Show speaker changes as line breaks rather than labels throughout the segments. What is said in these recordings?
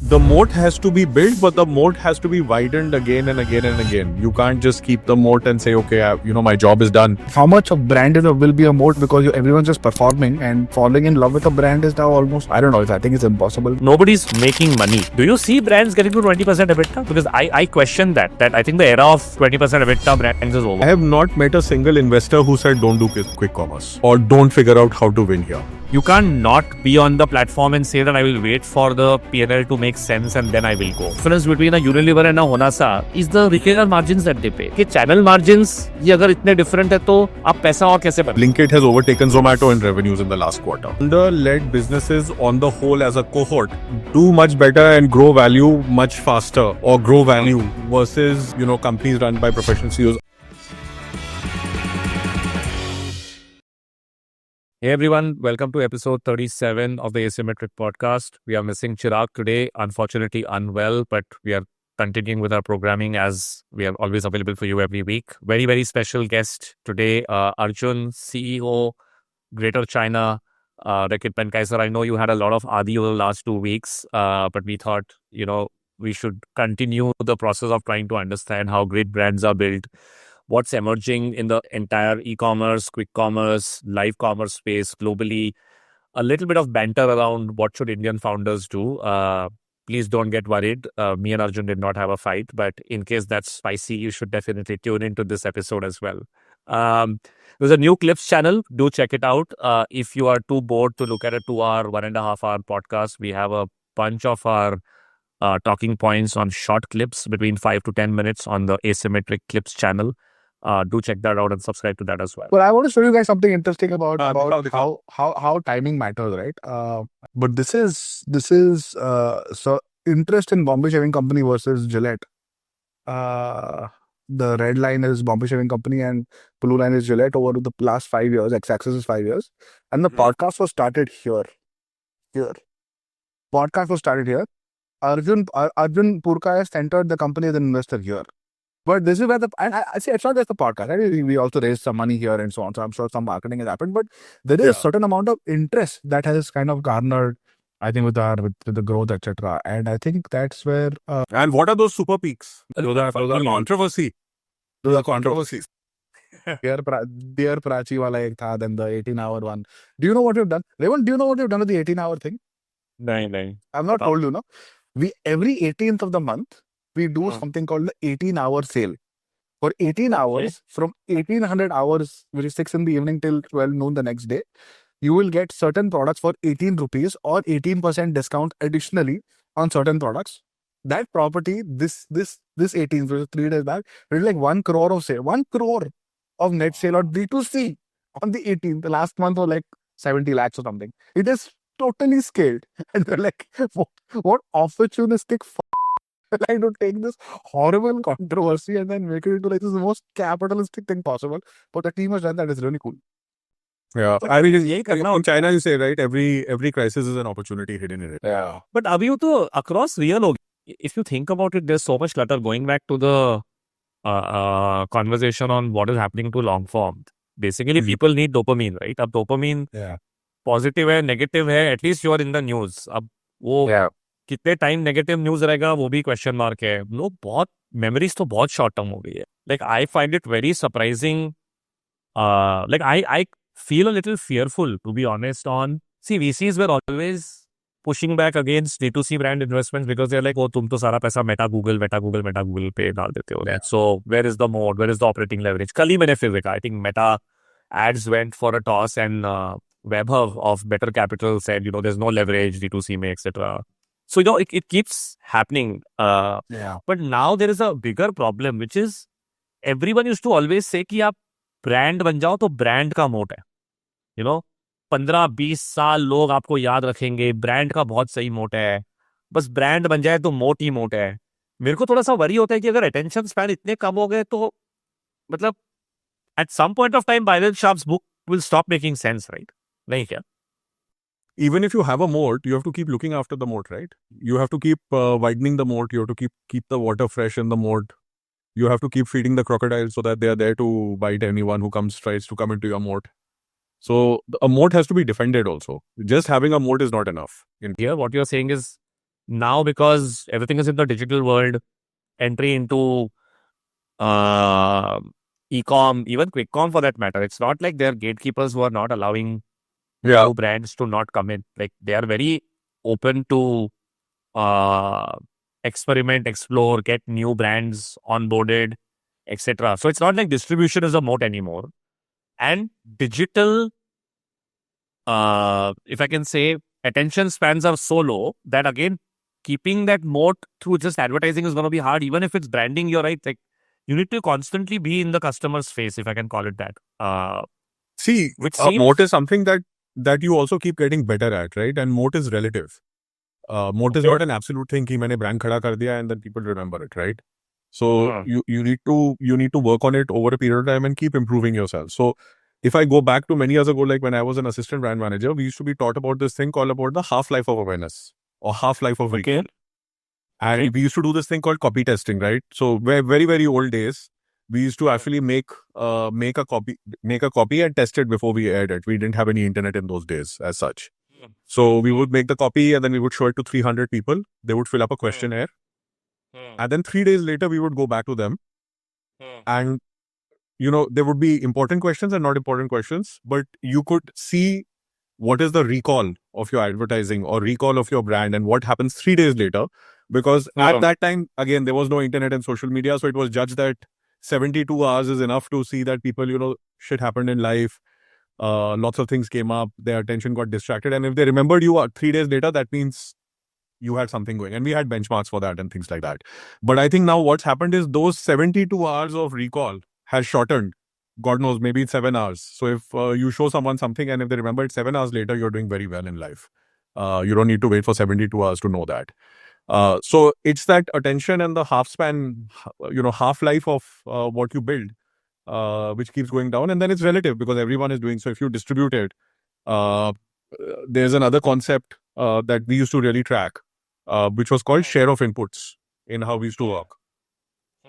The moat has to be built, but the moat has to be widened again and again and again. You can't just keep the moat and say, okay, my job is done.
How much of brand will be a moat because everyone's just performing, and falling in love with a brand is now almost, I don't know, I think it's impossible.
Nobody's making money. Do you see brands getting to 20% EBITDA? Because I question that I think the era of 20% EBITDA brands is over.
I have not met a single investor who said don't do quick commerce or don't figure out how to win here.
You can't not be on the platform and say that I will wait for the P&L to make sense and then I will go. Difference between a Unilever and a Honasa is the retailer margins that they pay. कि channel margins ये अगर इतने different है तो आप पैसा और कैसे बनाएं?
Blinkit has overtaken Zomato in revenues in the last quarter. Founder-led businesses on the whole as a cohort do much better and grow value much faster, or grow value versus companies run by professional CEOs.
Hey everyone, welcome to episode 37 of the Asymmetric podcast. We are missing Chirag today, unfortunately unwell, but we are continuing with our programming as we are always available for you every week. Very, very special guest today, Arjun, CEO, Greater China, Reckitt Benckiser. I know you had a lot of Adi over the last 2 weeks, but we thought, we should continue the process of trying to understand how great brands are built, what's emerging in the entire e-commerce, quick commerce, live commerce space globally, a little bit of banter around what should Indian founders do. Please don't get worried. Me and Arjun did not have a fight, but in case that's spicy, you should definitely tune into this episode as well. There's a new Clips channel. Do check it out. If you are too bored to look at a 2-hour, 1.5-hour podcast, we have a bunch of our talking points on short clips between 5 to 10 minutes on the Asymmetric Clips channel. Do check that out and subscribe to that as well.
But I want to show you guys something interesting about how timing matters, right? But this is so interest in Bombay Shaving Company versus Gillette. The red line is Bombay Shaving Company and blue line is Gillette over the last 5 years. X-axis is 5 years, and the podcast was started here. Podcast was started here. Arjun Purka has entered the company as an investor here. But this is where I see it's not just the podcast, right? We also raised some money here and so on. So I'm sure some marketing has happened, but there is a certain amount of interest that has kind of garnered, I think, with the growth, etc. And I think that's where.
And what are those super peaks? Those are controversy. Those are controversies.
Dear Prachi wala ek tha, then the 18-hour one. Do you know what we've done? Raymond, do you know what we've done with the 18-hour thing?
No.
I've not told you, no? We every 18th of the month, we do something called the 18-hour sale. For 18 hours, from 1800 hours, which is 6 in the evening till 12 noon the next day, you will get certain products for 18 rupees or 18% discount additionally on certain products. That property, this 18, 3 days back, it is like 1 crore of sale. 1 crore of net sale on D2C on the 18th. The last month was like 70 lakhs or something. It is totally scaled. And they're like, what opportunistic like to take this horrible controversy and then make it into like this most capitalistic thing possible. But the team has done that. Is really cool.
Yeah, I mean, in China you say, right, every crisis is an opportunity hidden in it.
Yeah.
But abhi wo to across real, if you think about it, there's so much clutter. Going back to the conversation on what is happening to long form. Basically, people need dopamine, right? Ab dopamine positive hai, negative hai, at least you are in the news. Ab wo कितने time negative news रहेगा वो भी question mark है. लोग बहुत memories तो बहुत short term हो गई है. Like I find it very surprising. Like I feel a little fearful, to be honest, on VCs were always pushing back against D2C brand investments because they're like, oh, तुम तो सारा पैसा Meta Google पे डाल देते हो. So where is the mode? Where is the operating leverage? कल ही मैंने फिर देखा, I think Meta ads went for a toss and Vaibhav of Better Capital said, there's no leverage D2C में, etc. So, it keeps happening. But now there is a bigger problem, which is everyone used to always say कि आप brand बन जाओ तो brand का मोट है. 15-20 साल लोग आपको याद रखेंगे. ब्रांड का बहुत सही मोट है. बस ब्रांड बन जाए तो मोट ही मोट है. मेरे को थोड़ा सा वरी होता है कि अगर अटेंशन स्पैन इतने कम हो गए तो मतलब at some point of time Byron Sharp's book will stop making sense, right? नहीं क्या?
Even if you have a moat, you have to keep looking after the moat, right? You have to keep widening the moat. You have to keep the water fresh in the moat. You have to keep feeding the crocodiles so that they are there to bite anyone who tries to come into your moat. So a moat has to be defended also. Just having a moat is not enough.
Here, what you're saying is now because everything is in the digital world, entry into e-com, even quick com for that matter. It's not like there are gatekeepers who are not allowing new brands to not come in. Like they are very open to experiment, explore, get new brands onboarded, etc. So it's not like distribution is a moat anymore. And digital, if I can say, attention spans are so low that again, keeping that moat through just advertising is going to be hard. Even if it's branding, you're right. Like you need to constantly be in the customer's face, if I can call it that.
See,
Which
moat is something that you also keep getting better at, right? And moat is relative. Moat is not an absolute thing कि मैंने brand खड़ा कर दिया and then people remember it, right? So you need to work on it over a period of time and keep improving yourself. So if I go back to many years ago, like when I was an assistant brand manager, we used to be taught about this thing called about the half-life of awareness or half-life of recall. And we used to do this thing called copy testing, right? So very, very old days, we used to actually make a copy and test it before we aired it. We didn't have any internet in those days as such. So we would make the copy and then we would show it to 300 people. They would fill up a questionnaire. And then 3 days later, we would go back to them. And, there would be important questions and not important questions, but you could see what is the recall of your advertising or recall of your brand and what happens 3 days later. Because at that time, again, there was no internet and social media. So it was judged that 72 hours is enough to see that people, shit happened in life. Lots of things came up, their attention got distracted. And if they remembered you 3 days later, that means you had something going. And we had benchmarks for that and things like that. But I think now what's happened is those 72 hours of recall has shortened. God knows, maybe 7 hours. So if you show someone something and if they remember it 7 hours later, you're doing very well in life. You don't need to wait for 72 hours to know that. So it's that attention and the half-life of what you build, which keeps going down. And then it's relative because everyone is doing. So if you distribute it, there's another concept that we used to really track, which was called share of inputs in how we used to work.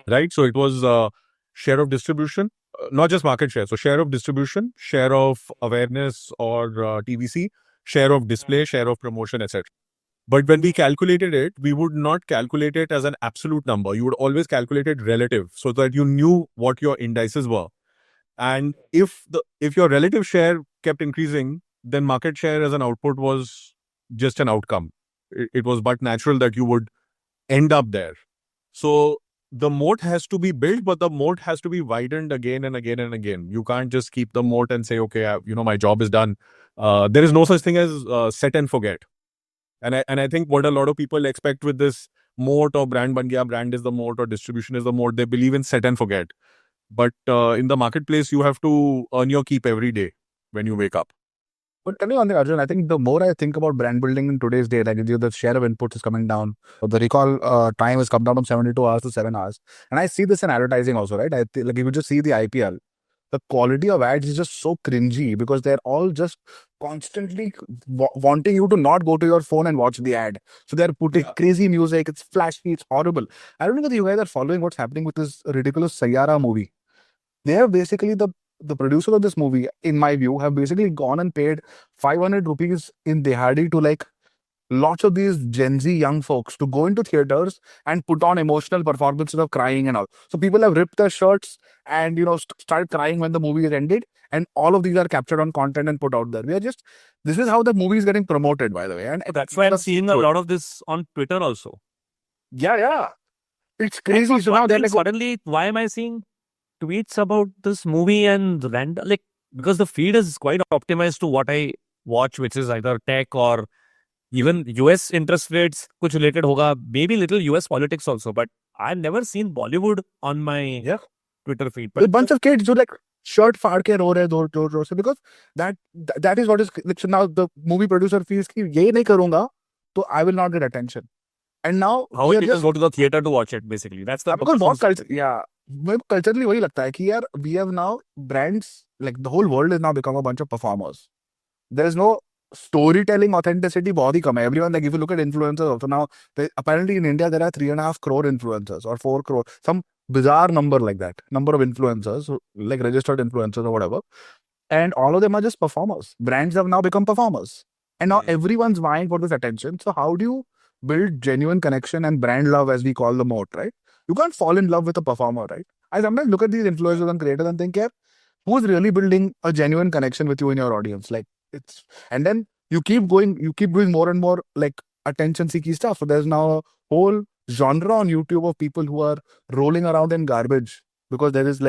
Right? So it was share of distribution, not just market share. So share of distribution, share of awareness or TVC, share of display, share of promotion, etc. But when we calculated it, we would not calculate it as an absolute number. You would always calculate it relative so that you knew what your indices were. And if your relative share kept increasing, then market share as an output was just an outcome. It was but natural that you would end up there. So the moat has to be built, but the moat has to be widened again and again and again. You can't just keep the moat and say, okay, my job is done. There is no such thing as set and forget. And I think what a lot of people expect with this moat or brand ban gaya, brand is the moat or distribution is the moat, they believe in set and forget. But in the marketplace, you have to earn your keep every day when you wake up.
But tell me one thing, Arjun, I think the more I think about brand building in today's day, like the share of inputs is coming down. The recall time has come down from 72 hours to 7 hours. And I see this in advertising also, right? Like if you just see the IPL, the quality of ads is just so cringy because they're all just constantly wanting you to not go to your phone and watch the ad. So they're putting crazy music, it's flashy, it's horrible. I don't know whether you guys are following what's happening with this ridiculous Sayyara movie. They have basically the producers of this movie, in my view, have basically gone and paid 500 rupees in Dehadi to like lots of these Gen Z young folks to go into theaters and put on emotional performances of crying and all. So people have ripped their shirts and started crying when the movie is ended, and all of these are captured on content and put out there. This is how the movie is getting promoted, by the way. And
that's why I'm seeing a lot of this on Twitter also.
Yeah. It's crazy. So now they're like,
suddenly, why am I seeing tweets about this movie and random, like, because the feed is quite optimized to what I watch, which is either tech or even US interest rates, kuch related hoga, maybe little US politics also, but I've never seen Bollywood on my Twitter feed.
But a bunch of kids who like shirt faad ke ro rahe, because that is what is, like, so now the movie producer feels ki ye nahi karunga, so I will not get attention. And now
how we just go to the theater to watch it, basically. That's the
because बहुत culture, culturally वही लगता है कि यार we have now brands, like the whole world has now become a bunch of performers. There is no storytelling authenticity, बहुत ही कम है. Everyone, like if you look at influencers also now, apparently in India there are 3.5 crore influencers or 4 crore, some bizarre number like that, number of influencers, like registered influencers or whatever, and all of them are just performers. Brands have now become performers, and now everyone's vying for this attention. So how do you build genuine connection and brand love, as we call the moat, right? You can't fall in love with a performer, right? I sometimes look at these influencers and creators and think, yeah, who's really building a genuine connection with you in your audience? Like it's, and then you keep doing more and more like attention seeking stuff. So there's now a whole genre on YouTube of people who are rolling around in garbage because there is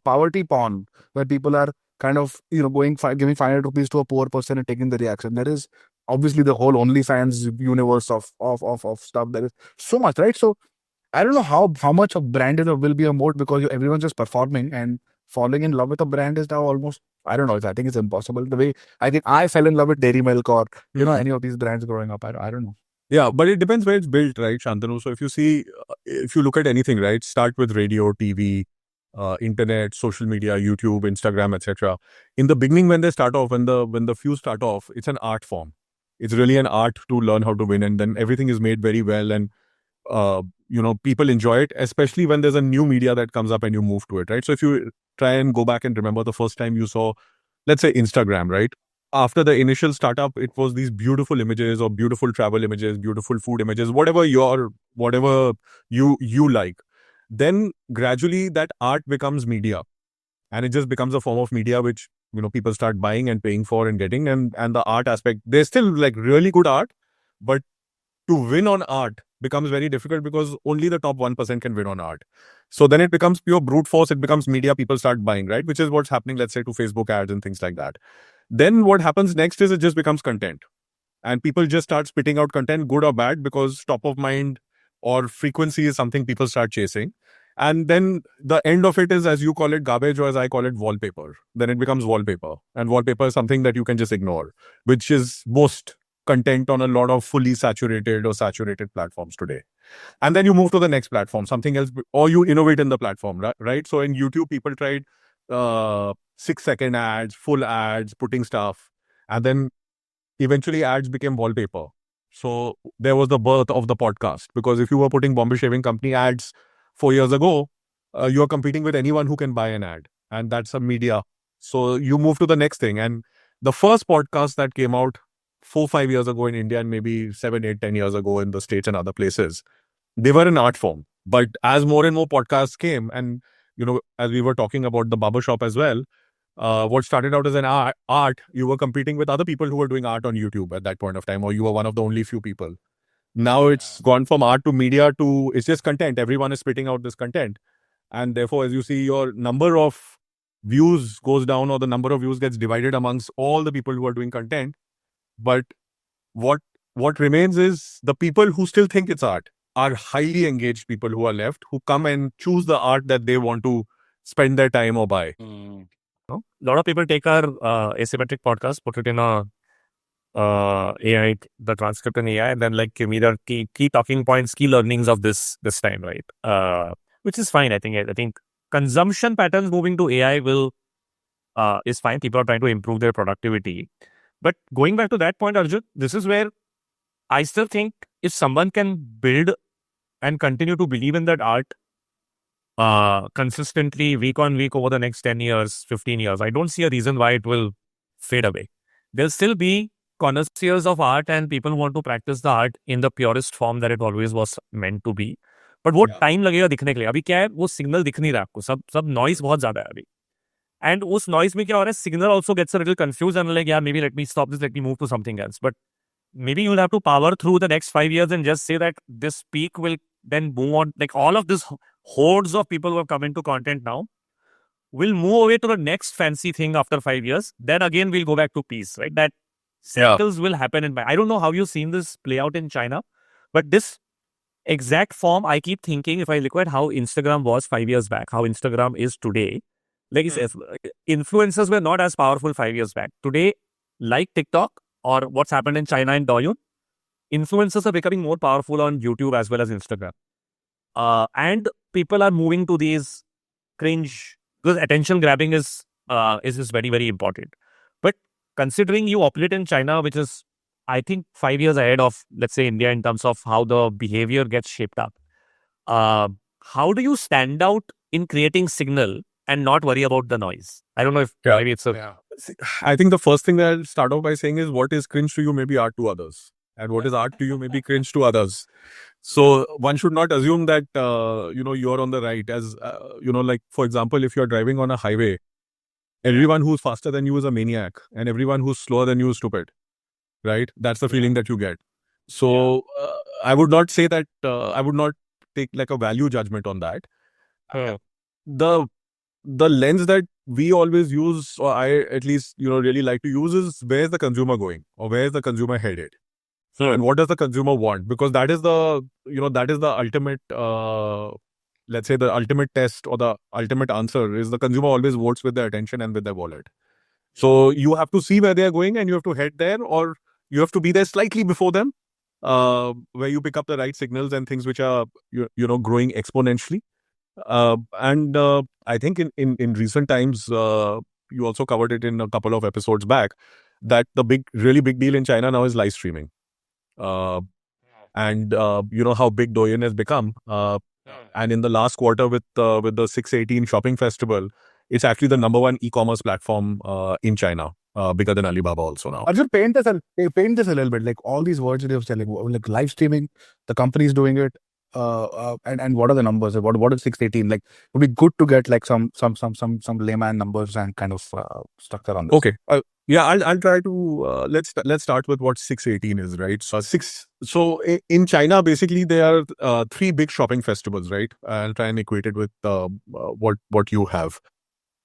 poverty porn where people are kind of giving 500 rupees to a poor person and taking the reaction. There is obviously the whole OnlyFans universe of stuff. There is so much, right? So I don't know how much of brand will be a moat because everyone's just performing, and falling in love with a brand is now almost, I don't know. I think it's impossible. The way I think I fell in love with Dairy Milk or any of these brands growing up. I don't know.
Yeah, but it depends where it's built, right, Shantanu? So if you look at anything, right, start with radio, TV, internet, social media, YouTube, Instagram, etc. In the beginning, when they start off, when the few start off, it's an art form. It's really an art to learn how to win, and then everything is made very well, and people enjoy it, especially when there's a new media that comes up and you move to it, right? So if you try and go back and remember the first time you saw, let's say, Instagram, right? After the initial startup, it was these beautiful images or beautiful travel images, beautiful food images, whatever you like. Then gradually that art becomes media, and it just becomes a form of media which people start buying and paying for and getting, and the art aspect, there's still like really good art, but to win on art becomes very difficult because only the top 1% can win on art. So then it becomes pure brute force. It becomes media. People start buying, right? Which is what's happening, let's say, to Facebook ads and things like that. Then what happens next is it just becomes content. And people just start spitting out content, good or bad, because top of mind or frequency is something people start chasing. And then the end of it is, as you call it, garbage, or as I call it, wallpaper. Then it becomes wallpaper. And wallpaper is something that you can just ignore, which is most content on a lot of fully saturated or saturated platforms today. And then you move to the next platform, something else, or you innovate in the platform, right? So in YouTube, people tried 6-second ads, full ads, putting stuff. And then eventually ads became wallpaper. So there was the birth of the podcast, because if you were putting Bombay Shaving Company ads 4 years ago, you are competing with anyone who can buy an ad, and that's a media. So you move to the next thing. And the first podcast that came out 4-5 years ago in India, and maybe 7-8-10 years ago in the States and other places, they were an art form. But as more and more podcasts came, and as we were talking about the barbershop as well, what started out as an art, you were competing with other people who were doing art on YouTube at that point of time, or you were one of the only few people. Now it's gone from art to media to, it's just content. Everyone is spitting out this content. And therefore, as you see, your number of views goes down, or the number of views gets divided amongst all the people who are doing content. But what remains is the people who still think it's art are highly engaged people who are left, who come and choose the art that they want to spend their time or buy.
A lot of people take our asymmetric podcast, put it in a AI, the transcript in AI, and then like give me the key talking points, key learnings of this time, right? Which is fine. I think consumption patterns moving to AI is fine. People are trying to improve their productivity. But going back to that point, Arjun, this is where I still think if someone can build and continue to believe in that art consistently week on week over the next 10 years, 15 years, I don't see a reason why it will fade away. There'll still be connoisseurs of art and people who want to practice the art in the purest form that it always was meant to be. But वो time लगेगा दिखने के लिए. अभी क्या है, वो signal दिख नहीं रहा आपको, सब नॉइज बहुत ज्यादा है अभी. And उस noise में क्या हो रहा है, signal also gets a little confused and like, yeah, maybe let me stop this, let me move to something else. But maybe you'll have to power through the next 5 years and just say that this peak will then move on. Like all of this hordes of people who have come into content now will move away to the next fancy thing after 5 years. Then again, we'll go back to peace, right? That cycles will happen. I don't know how you've seen this play out in China, but this exact form, I keep thinking, if I look at how Instagram was 5 years back, how Instagram is today, like influencers were not as powerful 5 years back. Today, like TikTok or what's happened in China and Douyin, influencers are becoming more powerful on YouTube as well as Instagram. And people are moving to these cringe, because attention grabbing is very, very important. But considering you operate in China, which is, I think, 5 years ahead of, let's say, India in terms of how the behavior gets shaped up, how do you stand out in creating signal and not worry about the noise? I don't know if maybe it's
I think the first thing that I'll start off by saying is, what is cringe to you may be art to others. and what is art to you may be cringe to others. So one should not assume that you're on the right. As like for example, if you're driving on a highway, everyone who's faster than you is a maniac, and everyone who's slower than you is stupid. Right? That's the feeling that you get. So I would not say that. I would not take like a value judgment on that. The lens that we always use, or I at least really like to use, is where's the consumer going, or where's the consumer headed, and what does the consumer want? Because that is the ultimate, let's say the ultimate test or the ultimate answer is the consumer always votes with their attention and with their wallet. So you have to see where they are going and you have to head there, or you have to be there slightly before them, where you pick up the right signals and things which are growing exponentially. And I think in recent times, you also covered it in a couple of episodes back, that the really big deal in China now is live streaming. And you know how big Douyin has become. And in the last quarter with the 618 shopping festival, it's actually the number one e-commerce platform in China, bigger than Alibaba also now.
Arjun, paint this a little bit, like all these words that you're telling, like live streaming, the company's doing it, and what are the numbers? What is 618? Like, it would be good to get like some layman numbers and kind of structure on this.
Okay. Yeah, I'll try to let's start with what 618 is, right? So in China, basically there are three big shopping festivals, right? I'll try and equate it with what you have.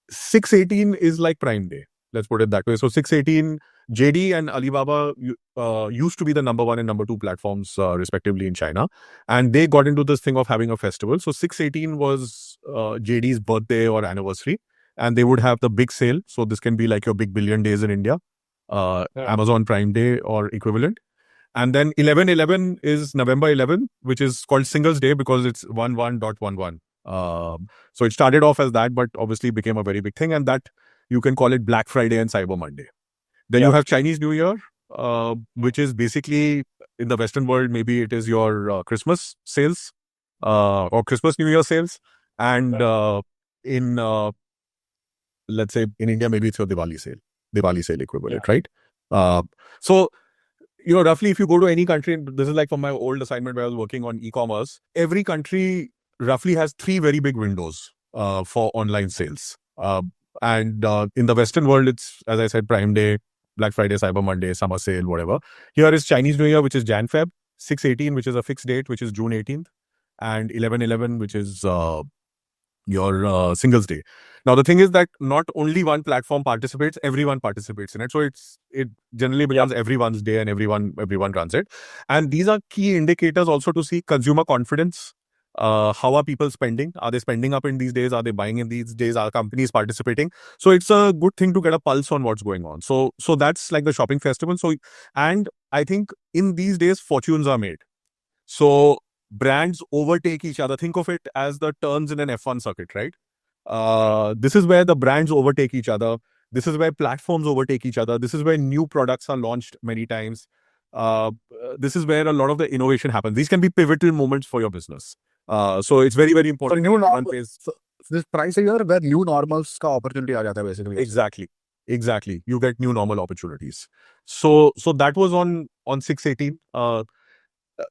618 is like Prime Day. Let's put it that way. So 618, JD and Alibaba used to be the number one and number two platforms respectively in China, and they got into this thing of having a festival. So 618 was JD's birthday or anniversary, and they would have the big sale. So this can be like your big billion days in India, Amazon Prime Day or equivalent. And then 11/11 is November 11, which is called Singles Day because it's 11.11. So it started off as that, but obviously became a very big thing, and that you can call it Black Friday and Cyber Monday. Then you have Chinese New Year, which is basically in the Western world, maybe it is your Christmas sales or Christmas New Year sales. And in, let's say in India, maybe it's your Diwali sale equivalent, right? So, roughly if you go to any country, and this is like from my old assignment where I was working on e-commerce, every country roughly has three very big windows for online sales. And in the Western world, it's, as I said, Prime Day, Black Friday, Cyber Monday, summer sale, whatever. Here is Chinese New Year, which is Jan-Feb, 618, which is a fixed date, which is June 18th, and 11/11, which is your Singles Day. Now, the thing is that not only one platform participates, everyone participates in it. So it generally becomes everyone's day and everyone runs it. And these are key indicators also to see consumer confidence. How are people spending? Are they spending up in these days? Are they buying in these days? Are companies participating? So it's a good thing to get a pulse on what's going on. So that's like the shopping festival. So, and I think in these days, fortunes are made. So brands overtake each other. Think of it as the turns in an F1 circuit, right? This is where the brands overtake each other. This is where platforms overtake each other. This is where new products are launched many times. This is where a lot of the innovation happens. These can be pivotal moments for your business. So it's very, very important.
So this price a year where new normals ka opportunity aa jata hai basically.
Exactly. You get new normal opportunities. So that was on 618.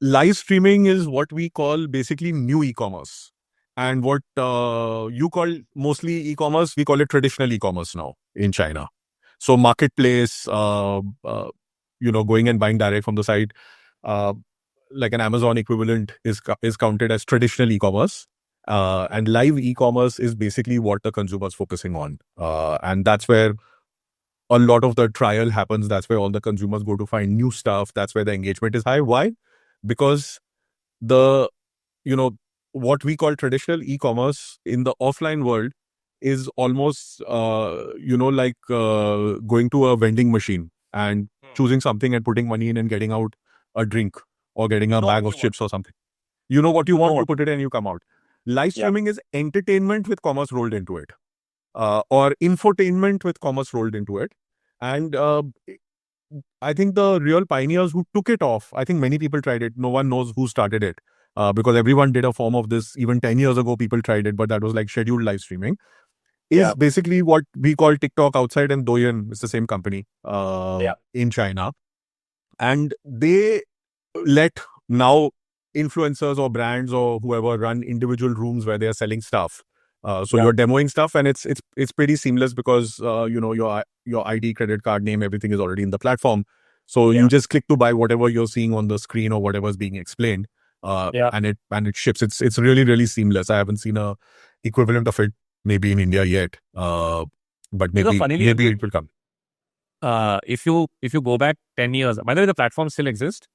Live streaming is what we call basically new e-commerce. And what you call mostly e-commerce, we call it traditional e-commerce now in China. So marketplace, going and buying direct from the site, like an Amazon equivalent is counted as traditional e-commerce. And live e-commerce is basically what the consumer is focusing on. And that's where a lot of the trial happens. That's where all the consumers go to find new stuff. That's where the engagement is high. Why? Because what we call traditional e-commerce in the offline world is almost, like going to a vending machine and choosing something and putting money in and getting out a drink or getting a bag of chips or something. You know what you want, you put it in and you come out. Live streaming is entertainment with commerce rolled into it, or infotainment with commerce rolled into it. And I think the real pioneers who took it off, I think many people tried it. No one knows who started it. Because everyone did a form of this. Even 10 years ago, people tried it, but that was like scheduled live streaming. Is basically what we call TikTok outside, and Douyin is the same company in China. And they let now influencers or brands or whoever run individual rooms where they are selling stuff. So you're demoing stuff, and it's pretty seamless because your ID, credit card name, everything is already in the platform. So you just click to buy whatever you're seeing on the screen or whatever's being explained, and it ships. It's really really seamless. I haven't seen a equivalent of it maybe in India yet, but maybe it will come.
If you go back 10 years, by the way, the platform still exists.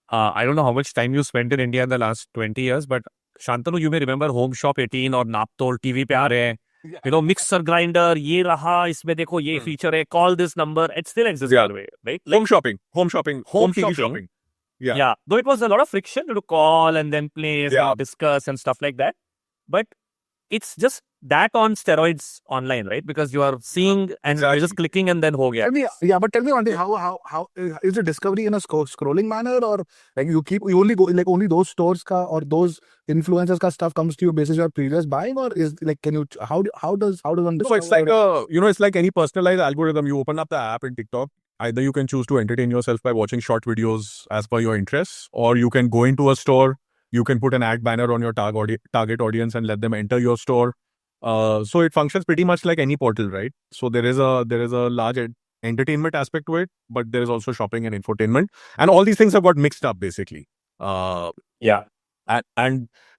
I don't know how much time you spent in India in the last 20 years, but Shantanu, you may remember Home Shop 18 or Naptol TV पे आ रहे हैं. You know, mixer grinder, ये रहा, इसमें देखो ये feature है, call this number. It still exists, by the way, right?
Home shopping, home TV shopping.
Yeah. Though it was a lot of friction to call and then place and discuss and stuff like that. But it's just that on steroids online, right? Because you are seeing and you're just clicking and then ho gaya.
But tell me one thing, how is the discovery in a scrolling manner, or like you only go like only those stores ka or those influencers ka stuff comes to you based on your previous buying, or is like how does one discover?
No, it's like it's like any personalized algorithm. You open up the app in TikTok. Either you can choose to entertain yourself by watching short videos as per your interests, or you can go into a store. You can put an ad banner on your target audience and let them enter your store. So it functions pretty much like any portal, right? So there is a large entertainment aspect to it, but there is also shopping and infotainment, and all these things have got mixed up basically. And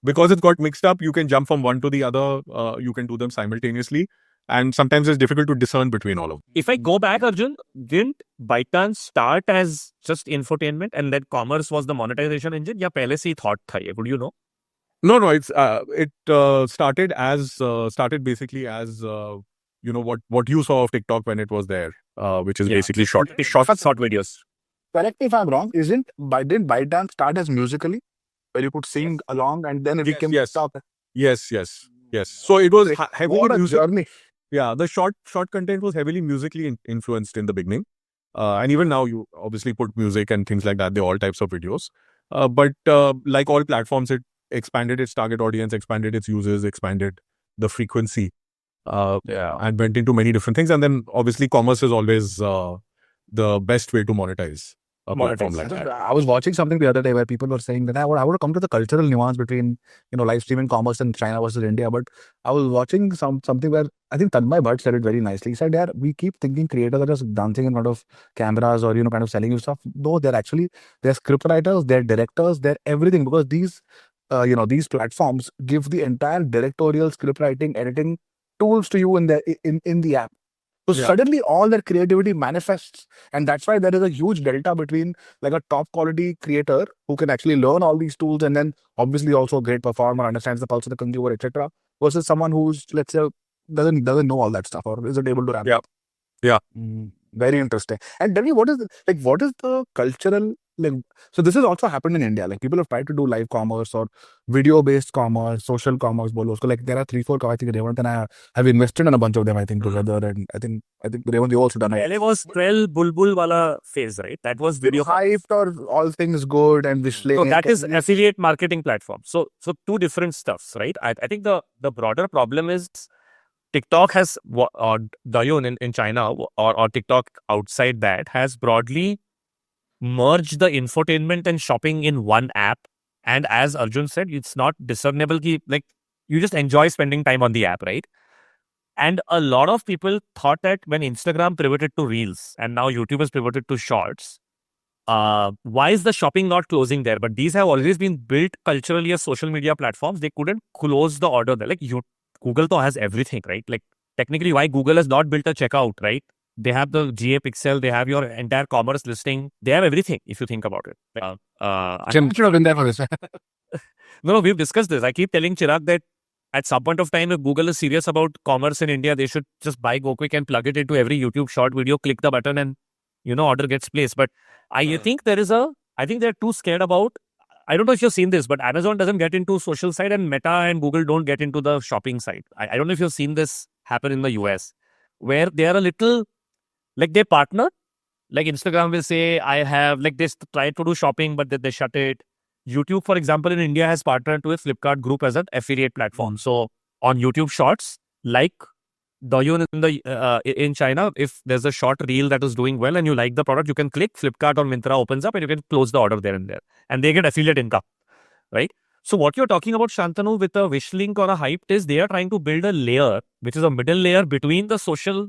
because it's got mixed up, you can jump from one to the other. You can do them simultaneously, and sometimes it's difficult to discern between all of them.
If I go back, Arjun, didn't ByteDance start as just infotainment and then commerce was the monetization engine? या पहले से ही thought था ये? Would you know?
No, it started basically as what you saw of TikTok when it was there, which is basically short videos.
Correct me if I'm wrong. Didn't ByteDance start as Musical.ly, where you could sing along and then it became TikTok?
Yes. So it was heavily
What a journey.
Yeah, the short content was heavily musically influenced in the beginning, and even now you obviously put music and things like that. They're all types of videos, but like all platforms, it expanded its target audience, expanded its users, expanded the frequency, and went into many different things. And then obviously commerce is always the best way to monetize a platform like that.
I was watching something the other day where people were saying that I would come to the cultural nuance between live streaming commerce in China versus India. But I was watching something where I think Tanmay Bhatt said it very nicely. He said, "Yeah, we keep thinking creators are just dancing in front of cameras or kind of selling you stuff. No, they're script writers, they're directors, they're everything, because these platforms give the entire directorial, script writing, editing tools to you in the app. So suddenly all that creativity manifests, and that's why there is a huge delta between like a top quality creator who can actually learn all these tools and then obviously also a great performer, understands the pulse of the consumer, etc., versus someone who's, let's say, doesn't know all that stuff or isn't able to ramp up.
Yeah.
Very interesting. And tell me, what is the cultural, so this has also happened in India. Like people have tried to do live commerce or video-based commerce, social commerce. Like there are 3-4. I think Revant and I have invested in a bunch of them. I think together, and I think Revant, you also done it.
It was 12 Bulbul wala phase, right? That was video
hyped or all things good and
so that is affiliate marketing platform. So two different stuffs, right? I think the broader problem is TikTok has or Douyin in China or TikTok outside that has broadly merge the infotainment and shopping in one app. And as Arjun said, it's not discernible. Like you just enjoy spending time on the app, right? And a lot of people thought that when Instagram pivoted to Reels and now YouTube has pivoted to Shorts, why is the shopping not closing there? But these have always been built culturally as social media platforms. They couldn't close the order there. Like Google though has everything, right? Like technically why Google has not built a checkout, right? They have the GA Pixel, they have your entire commerce listing, they have everything if you think about it.
I'm sure I've been there for this.
No, we've discussed this. I keep telling Chirag that at some point of time, if Google is serious about commerce in India, they should just buy GoQuick and plug it into every YouTube short video, click the button and, order gets placed. But I think they're too scared about, I don't know if you've seen this, but Amazon doesn't get into social side and Meta and Google don't get into the shopping side. I don't know if you've seen this happen in the US, where they are a little, like they partner, like Instagram will say, I have, like they try to do shopping, but they shut it. YouTube, for example, in India has partnered with Flipkart Group as an affiliate platform. So on YouTube Shorts, like Douyin in China, if there's a short reel that is doing well and you like the product, you can click, Flipkart or Myntra opens up and you can close the order there and there. And they get affiliate income, right? So what you're talking about, Shantanu, with a wish link or a hype is they are trying to build a layer, which is a middle layer between the social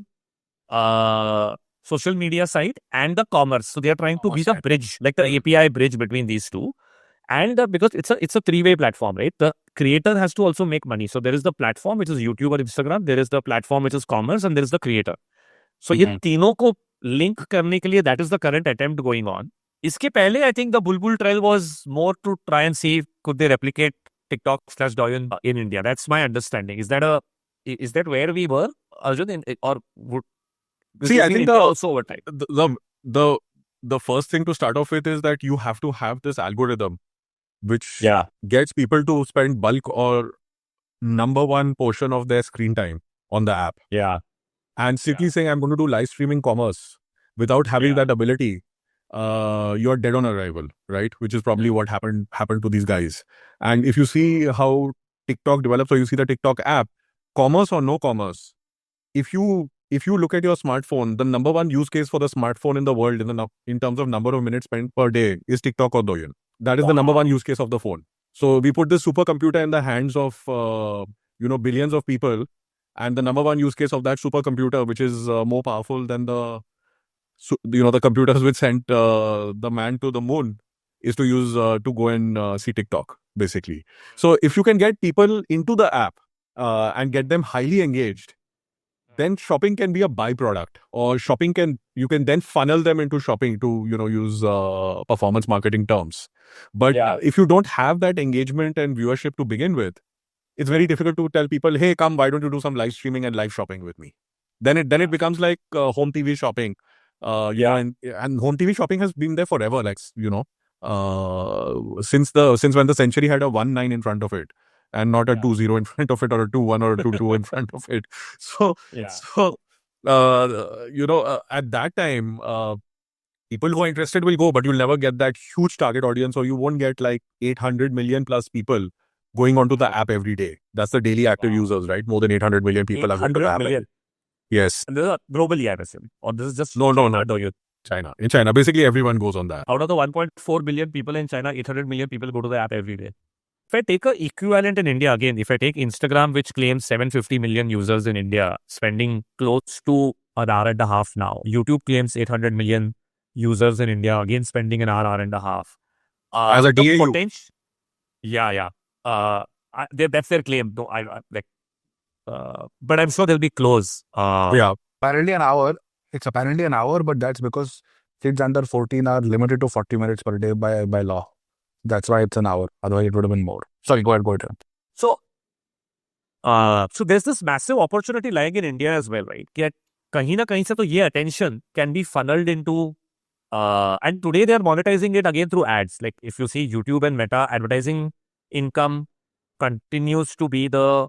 media side and the commerce. So they are trying to be the bridge, like the API bridge between these two. And because it's a three-way platform, right? The creator has to also make money. So there is the platform, which is YouTube or Instagram. There is the platform, which is commerce, and there is the creator. So ये तीनों को link करने के लिए, that is the current attempt going on. इसके पहले, I think the Bulbul trial was more to try and see could they replicate TikTok/Douyin in India. That's my understanding. Is that where we were, Arjun? Or would
See, I think
also over time.
the first thing to start off with is that you have to have this algorithm which
Yeah.
gets people to spend bulk or number one portion of their screen time on the app.
Yeah.
And simply saying, I'm going to do live streaming commerce without having that ability, you're dead on arrival, right? Which is probably what happened to these guys. And if you see how TikTok develops, or you see the TikTok app, commerce or no commerce, if you look at your smartphone, the number one use case for the smartphone in the world in terms of number of minutes spent per day is TikTok or Douyin. That is the number one use case of the phone. So we put this supercomputer in the hands of billions of people, and the number one use case of that supercomputer, which is more powerful than the computers which sent the man to the moon, is to use to go and see TikTok, basically. So if you can get people into the app and get them highly engaged, then shopping can be a byproduct, or you can then funnel them into shopping to use performance marketing terms. But if you don't have that engagement and viewership to begin with, it's very difficult to tell people, hey, come, why don't you do some live streaming and live shopping with me? Then it becomes like home TV shopping. And home TV shopping has been there forever, like since when the Century had a 1-9 in front of it, and not a 2-0 in front of it, or a 2-1 or a 2-2 in front of it. So at that time, people who are interested will go, but you'll never get that huge target audience, or you won't get like 800 million plus people going onto the app every day. That's the daily active users, right? More than 800 million people are going to the app.
Million.
Yes.
And this is globally, I assume. Or this is just
no, China. In China, basically everyone goes on that.
Out of the 1.4 billion people in China, 800 million people go to the app every day. If I take an equivalent in India, again, if I take Instagram, which claims 750 million users in India, spending close to an hour and a half now. YouTube claims 800 million users in India, again spending an hour and a half.
As a DAU.
That's their claim. No, but I'm sure they'll be close.
Apparently an hour. It's apparently an hour, but that's because kids under 14 are limited to 40 minutes per day by law. That's why it's an hour. Otherwise, it would have been more. Sorry, go ahead.
So there's this massive opportunity lying in India as well, right? That kahin na kahin se to ye attention can be funneled into, and today they are monetizing it again through ads. Like if you see YouTube and Meta, advertising income continues to be the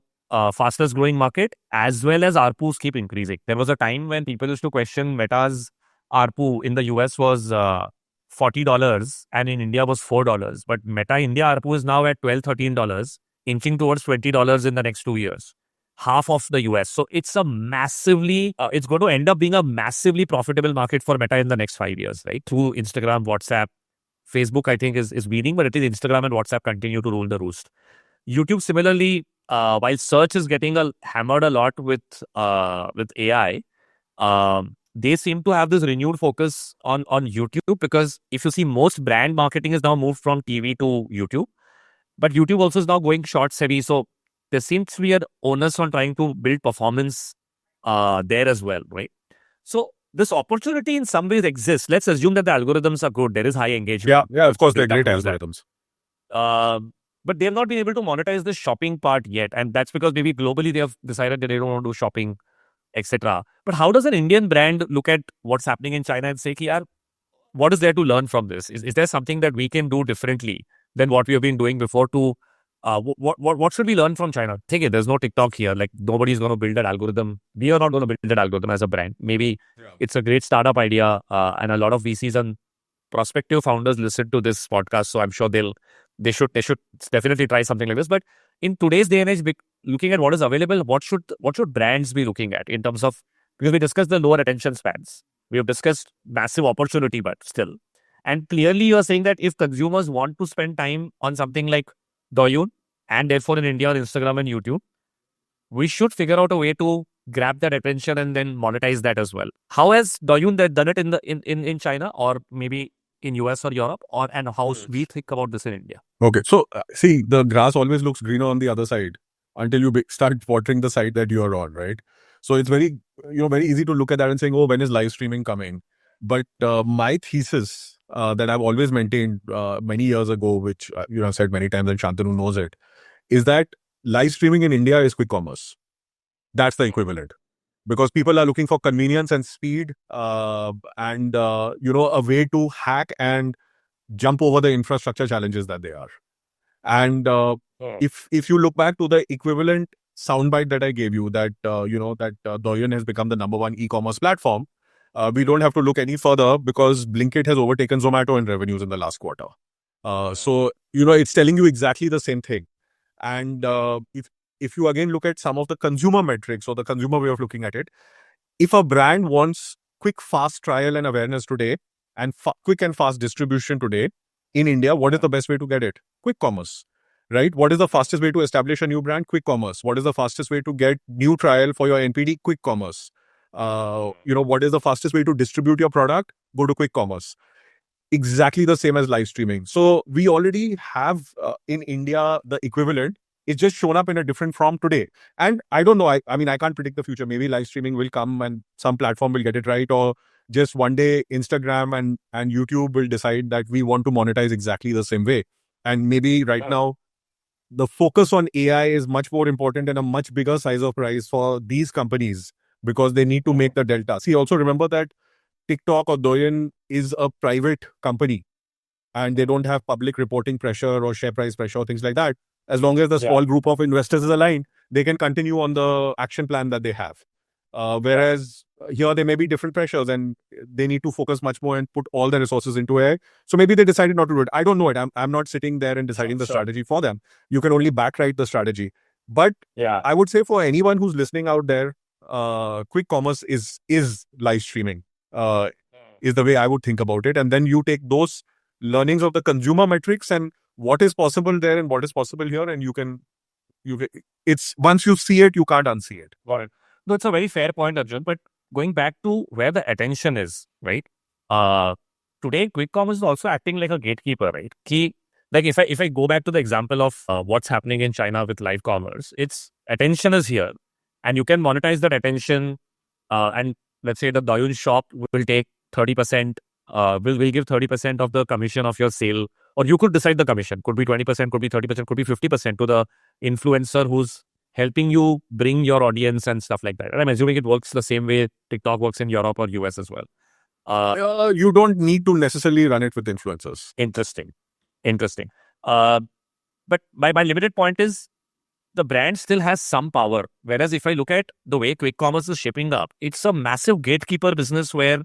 fastest growing market, as well as ARPUs keep increasing. There was a time when people used to question Meta's ARPU in the US was $40 and in India was $4. But Meta India ARPU is now at $12-13, inching towards $20 in the next 2 years. Half of the US. So it's a massively, it's going to end up being a massively profitable market for Meta in the next 5 years, right? Through Instagram, WhatsApp, Facebook, I think is leading, but it is Instagram and WhatsApp continue to rule the roost. YouTube similarly, while search is getting hammered a lot with AI, they seem to have this renewed focus on YouTube, because if you see, most brand marketing is now moved from TV to YouTube, but YouTube also is now going shorts heavy. So there seems to be an onus on trying to build performance there as well, right? So this opportunity in some ways exists. Let's assume that the algorithms are good. There is high engagement.
Yeah, of course, they're great algorithms.
But they have not been able to monetize the shopping part yet. And that's because maybe globally they have decided that they don't want to do shopping, etc. But how does an Indian brand look at what's happening in China and say, what is there to learn from this? Is there something that we can do differently than what we have been doing before to, what should we learn from China? Take it, there's no TikTok here. Like nobody's going to build that algorithm. We are not going to build that algorithm as a brand. Maybe it's a great startup idea and a lot of VCs and prospective founders listen to this podcast. So I'm sure they'll they should definitely try something like this. But in today's day and age, looking at what is available, what should brands be looking at in terms of, because we discussed the lower attention spans, we have discussed massive opportunity, but still, and clearly you are saying that if consumers want to spend time on something like Douyin, and therefore in India on Instagram and YouTube, we should figure out a way to grab that attention and then monetize that as well. How has Douyin done it in China, or maybe in US or Europe, or and how we think about this in India?
Okay, so see, the grass always looks greener on the other side until you start watering the side that you are on, right? So it's very, very easy to look at that and saying, oh, when is live streaming coming? But my thesis that I've always maintained many years ago, which I've said many times and Shantanu knows it, is that live streaming in India is quick commerce. That's the equivalent. Because people are looking for convenience and speed and, a way to hack and jump over the infrastructure challenges that they are. And if you look back to the equivalent soundbite that I gave you, that, that Douyin has become the number one e-commerce platform, we don't have to look any further because Blinkit has overtaken Zomato in revenues in the last quarter. So, it's telling you exactly the same thing. And if you again look at some of the consumer metrics or the consumer way of looking at it, if a brand wants quick, fast trial and awareness today and quick and fast distribution today in India, what is the best way to get it? Quick commerce, right? What is the fastest way to establish a new brand? Quick commerce. What is the fastest way to get new trial for your NPD? Quick commerce. What is the fastest way to distribute your product? Go to quick commerce. Exactly the same as live streaming. So we already have in India the equivalent. It's just shown up in a different form today. And I don't know. I can't predict the future. Maybe live streaming will come and some platform will get it right, or just one day Instagram and YouTube will decide that we want to monetize exactly the same way. And maybe right now, the focus on AI is much more important and a much bigger size of price for these companies because they need to make the delta. See, also remember that TikTok or Douyin is a private company and they don't have public reporting pressure or share price pressure or things like that. As long as the small group of investors is aligned, they can continue on the action plan that they have. Whereas here there may be different pressures and they need to focus much more and put all the resources into AI. So maybe they decided not to do it. I don't know it. I'm not sitting there and deciding the strategy for them. You can only backwrite the strategy. But I would say for anyone who's listening out there, quick commerce is live streaming, is the way I would think about it. And then you take those learnings of the consumer metrics and what is possible there and what is possible here, and it's once you see it, you can't unsee it.
Got it. No, it's a very fair point, Arjun. But going back to where the attention is, right? Today, quick commerce is also acting like a gatekeeper, right? Like if I go back to the example of what's happening in China with live commerce, its attention is here, and you can monetize that attention. And let's say the Douyin shop will take 30%. Will give 30% of the commission of your sale, or you could decide the commission. Could be 20%, could be 30%, could be 50% to the influencer who's helping you bring your audience and stuff like that. And I'm assuming it works the same way TikTok works in Europe or US as well.
You don't need to necessarily run it with influencers.
Interesting. But my limited point is the brand still has some power. Whereas if I look at the way quick commerce is shaping up, it's a massive gatekeeper business where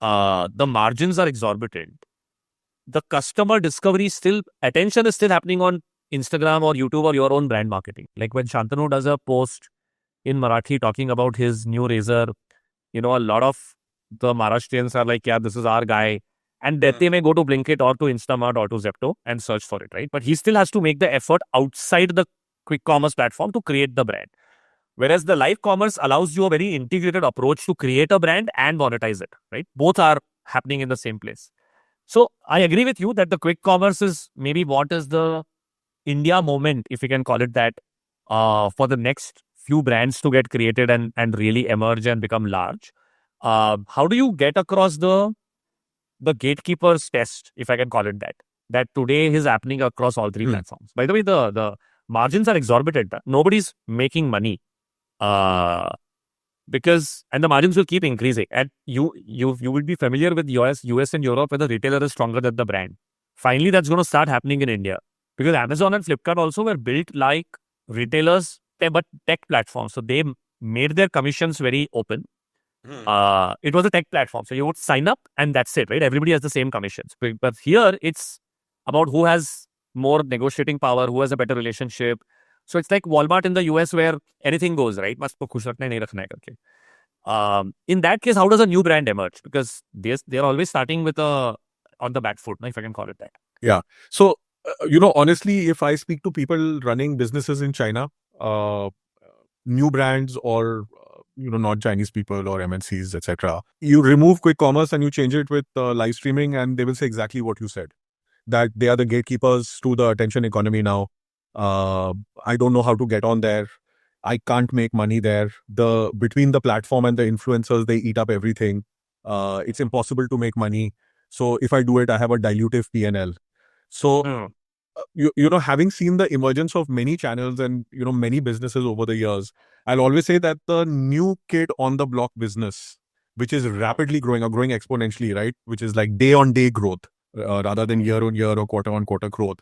the margins are exorbitant. The customer discovery attention is still happening on Instagram or YouTube or your own brand marketing. Like when Shantanu does a post in Marathi talking about his new razor, a lot of the Maharashtrians are like, yeah, this is our guy. And then they may go to Blinkit or to Instamart or to Zepto and search for it, right? But he still has to make the effort outside the quick commerce platform to create the brand. Whereas the live commerce allows you a very integrated approach to create a brand and monetize it, right? Both are happening in the same place. So I agree with you that the quick commerce is maybe what is the India moment, if we can call it that, for the next few brands to get created and really emerge and become large. How do you get across the gatekeeper's test, if I can call it that today is happening across all three platforms? By the way, the margins are exorbitant. Nobody's making money. Because the margins will keep increasing, and you will be familiar with US and Europe where the retailer is stronger than the brand. Finally, that's going to start happening in India because Amazon and Flipkart also were built like retailers, but tech platforms. So they made their commissions very open. It was a tech platform, so you would sign up and that's it, right? Everybody has the same commissions. But here it's about who has more negotiating power, who has a better relationship. So it's like Walmart in the US where anything goes, right? Bas usko khush rakhna hai, nahi rakhna hai karke. In that case, how does a new brand emerge? Because they're always starting with a on the back foot, if I can call it that.
So, honestly, if I speak to people running businesses in China, new brands or, not Chinese people or MNCs, etc., you remove quick commerce and you change it with live streaming, and they will say exactly what you said, that they are the gatekeepers to the attention economy now. I don't know how to get on there. I can't make money there. Between the platform and the influencers, they eat up everything. It's impossible to make money. So if I do it, I have a dilutive P&L. So, having seen the emergence of many channels and, many businesses over the years, I'll always say that the new kid on the block business, which is rapidly growing or growing exponentially, right? Which is like day on day growth rather than year on year or quarter on quarter growth.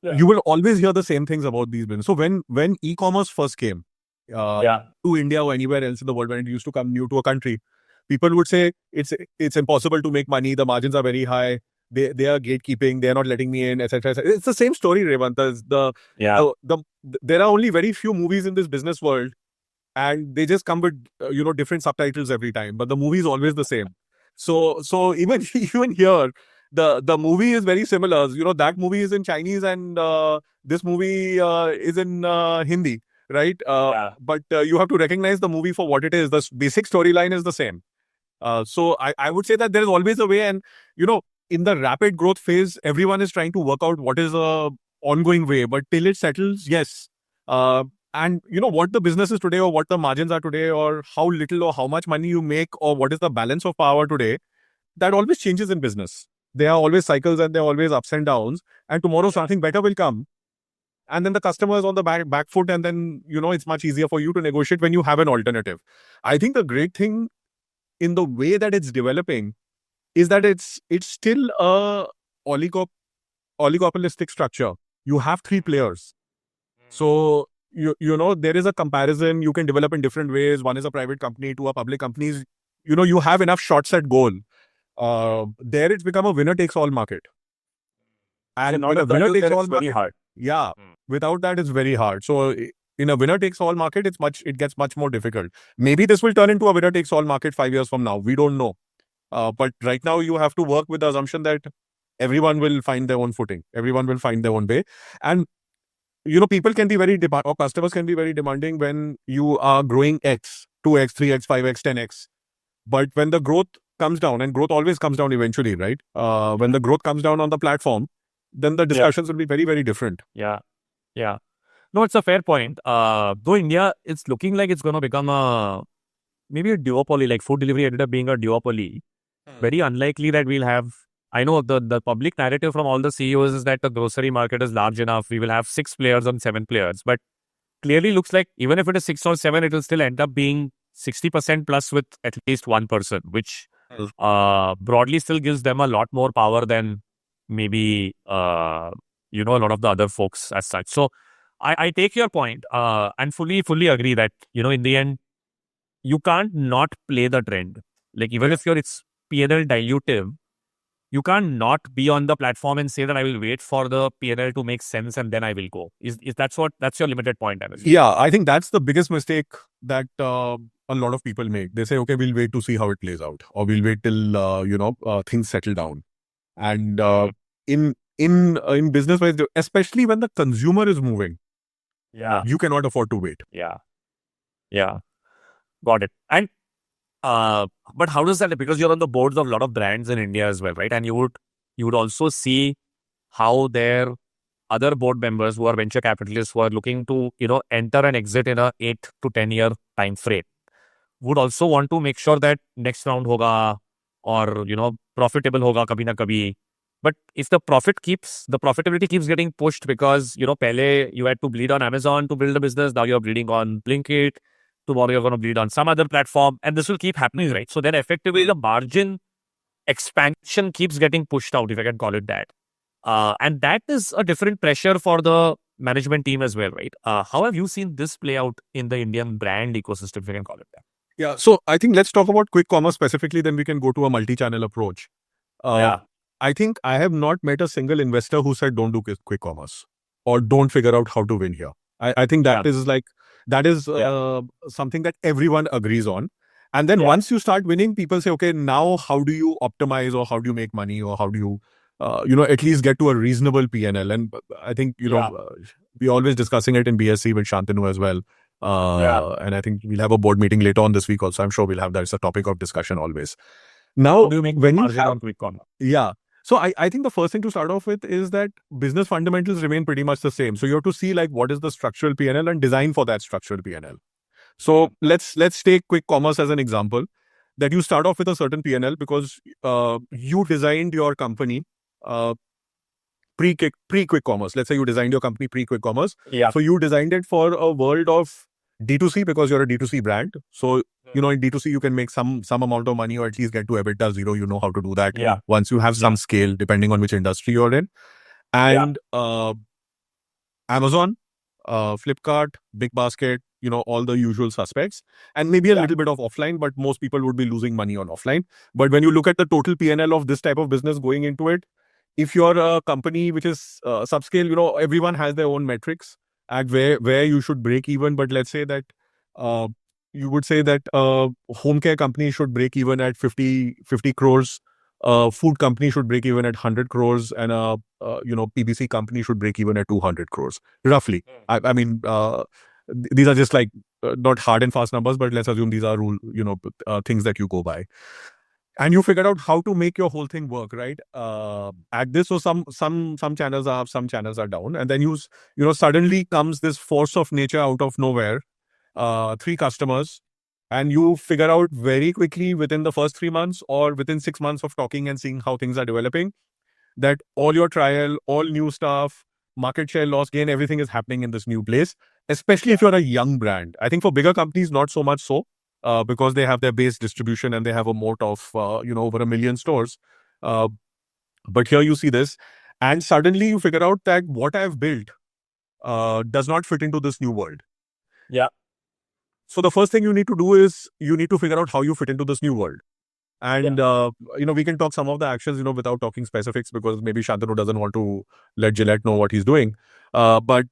Yeah.
You will always hear the same things about these businesses. So when e-commerce first came to India or anywhere else in the world, when it used to come new to a country, people would say it's impossible to make money. The margins are very high. They are gatekeeping. They are not letting me in, etc. It's the same story, Revant. There are only very few movies in this business world, and they just come with different subtitles every time. But the movie is always the same. So even here, the movie is very similar. That movie is in Chinese and this movie is in Hindi, right? But you have to recognize the movie for what it is. The basic storyline is the same. So I would say that there is always a way, and in the rapid growth phase, everyone is trying to work out what is a ongoing way. But till it settles, yes. And what the business is today, or what the margins are today, or how little or how much money you make, or what is the balance of power today, that always changes in business. There are always cycles and there are always ups and downs. And tomorrow something better will come. And then the customer is on the back foot, and then, it's much easier for you to negotiate when you have an alternative. I think the great thing in the way that it's developing is that it's still a oligopolistic structure. You have three players. So, there is a comparison. You can develop in different ways. One is a private company, two are public companies. You have enough shots at goal. There it's become a winner takes all market. And
not a winner takes all, very hard.
Yeah. Without that, it's very hard. So in a winner takes all market, it gets much more difficult. Maybe this will turn into a winner takes all market 5 years from now. We don't know. But right now you have to work with the assumption that everyone will find their own footing. Everyone will find their own way. And, people can be very or customers can be very demanding when you are growing X, 2X, 3X, 5X, 10X. But when the growth comes down, and growth always comes down eventually, right? When the growth comes down on the platform, then the discussions will be very, very different.
Yeah. No, it's a fair point. Though India, it's looking like it's going to become maybe a duopoly, like food delivery ended up being a duopoly. Very unlikely that we'll have, I know the public narrative from all the CEOs is that the grocery market is large enough. We will have 6 players and 7 players. But clearly looks like even if it is 6 or 7, it will still end up being 60% plus with at least one person, which broadly still gives them a lot more power than maybe, a lot of the other folks as such. So I take your point and fully agree that, in the end, you can't not play the trend. Like even if it's P&L dilutive, you can't not be on the platform and say that I will wait for the P&L to make sense and then I will go. Is that's your limited point?
Yeah, I think that's the biggest mistake that a lot of people make. They say, okay, we'll wait to see how it plays out, or we'll wait till things settle down. And in business wise, especially when the consumer is moving, you cannot afford to wait.
Yeah, got it. And but how does that, because you're on the boards of a lot of brands in India as well, right? And you would also see how their other board members who are venture capitalists who are looking to enter and exit in a 8 to 10 year time frame would also want to make sure that next round hoga or profitable hoga kabhi na kabhi. But if the profitability keeps getting pushed because pehle you had to bleed on Amazon to build a business, now you're bleeding on Blinkit. Tomorrow you're going to bleed on some other platform, and this will keep happening, right? So then effectively the margin expansion keeps getting pushed out, if I can call it that. And that is a different pressure for the management team as well, right? How have you seen this play out in the Indian brand ecosystem, if I can call it that?
Yeah, so I think let's talk about quick commerce specifically, then we can go to a multi-channel approach. I think I have not met a single investor who said don't do quick commerce or don't figure out how to win here. I think that is like, that is something that everyone agrees on. And then once you start winning, people say, okay, now how do you optimize, or how do you make money, or how do you, at least get to a reasonable P&L? And I think, we're always discussing it in BSC with Shantanu as well. And I think we'll have a board meeting later on this week also. I'm sure we'll have that as a topic of discussion always. Now,
do you make
when you
margin
have,
on quick commerce?
yeah. So I think the first thing to start off with is that business fundamentals remain pretty much the same. So you have to see like what is the structural P&L and design for that structural P&L. So let's take quick commerce as an example, that you start off with a certain P&L because you designed your company pre-quick commerce. Let's say you designed your company pre-quick commerce.
Yeah.
So you designed it for a world of D2C because you're a D2C brand. So, in D2C, you can make some amount of money, or at least get to EBITDA 0. You know how to do that.
Yeah.
Once you have some scale, depending on which industry you're in. And Amazon, Flipkart, Big Basket, all the usual suspects, and maybe a little bit of offline, but most people would be losing money on offline. But when you look at the total P&L of this type of business going into it, if you're a company which is subscale, everyone has their own metrics at where you should break even. But let's say that you would say that home care company should break even at 50 crores. Food company should break even at 100 crores, and PBC company should break even at 200 crores, roughly. I mean, these are just like not hard and fast numbers, but let's assume these are things that you go by. And you figured out how to make your whole thing work, right? At this, so some channels are up, some channels are down, and then suddenly comes this force of nature out of nowhere, 3 customers, and you figure out very quickly within the first 3 months or within 6 months of talking and seeing how things are developing, that all your trial, all new stuff, market share, loss, gain, everything is happening in this new place, especially if you're a young brand. I think for bigger companies, not so much so. Because they have their base distribution and they have a moat of, over 1 million stores. But here you see this, and suddenly you figure out that what I've built does not fit into this new world.
Yeah.
So the first thing you need to do is you need to figure out how you fit into this new world. And, we can talk some of the actions, without talking specifics, because maybe Shantanu doesn't want to let Gillette know what he's doing. But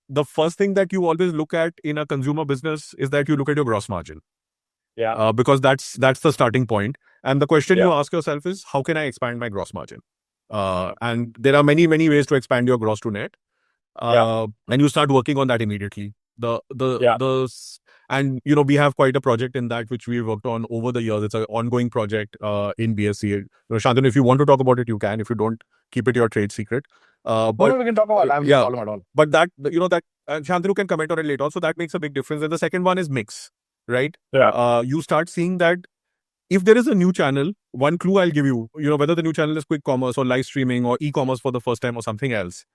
the first thing that you always look at in a consumer business is that you look at your gross margin.
Yeah.
Because that's the starting point. And the question you ask yourself is, how can I expand my gross margin? And there are many, many ways to expand your gross to net. And you start working on that immediately. And we have quite a project in that which we worked on over the years. It's an ongoing project in BSC. Shantanu, if you want to talk about it, you can. If you don't, keep it your trade secret. But
we can talk about it. I have no problem at all.
But that, Shantanu can comment on it later on. So that makes a big difference. And the second one is mix, right?
Yeah.
You start seeing that if there is a new channel, one clue I'll give you, whether the new channel is quick commerce or live streaming or e-commerce for the first time or something else.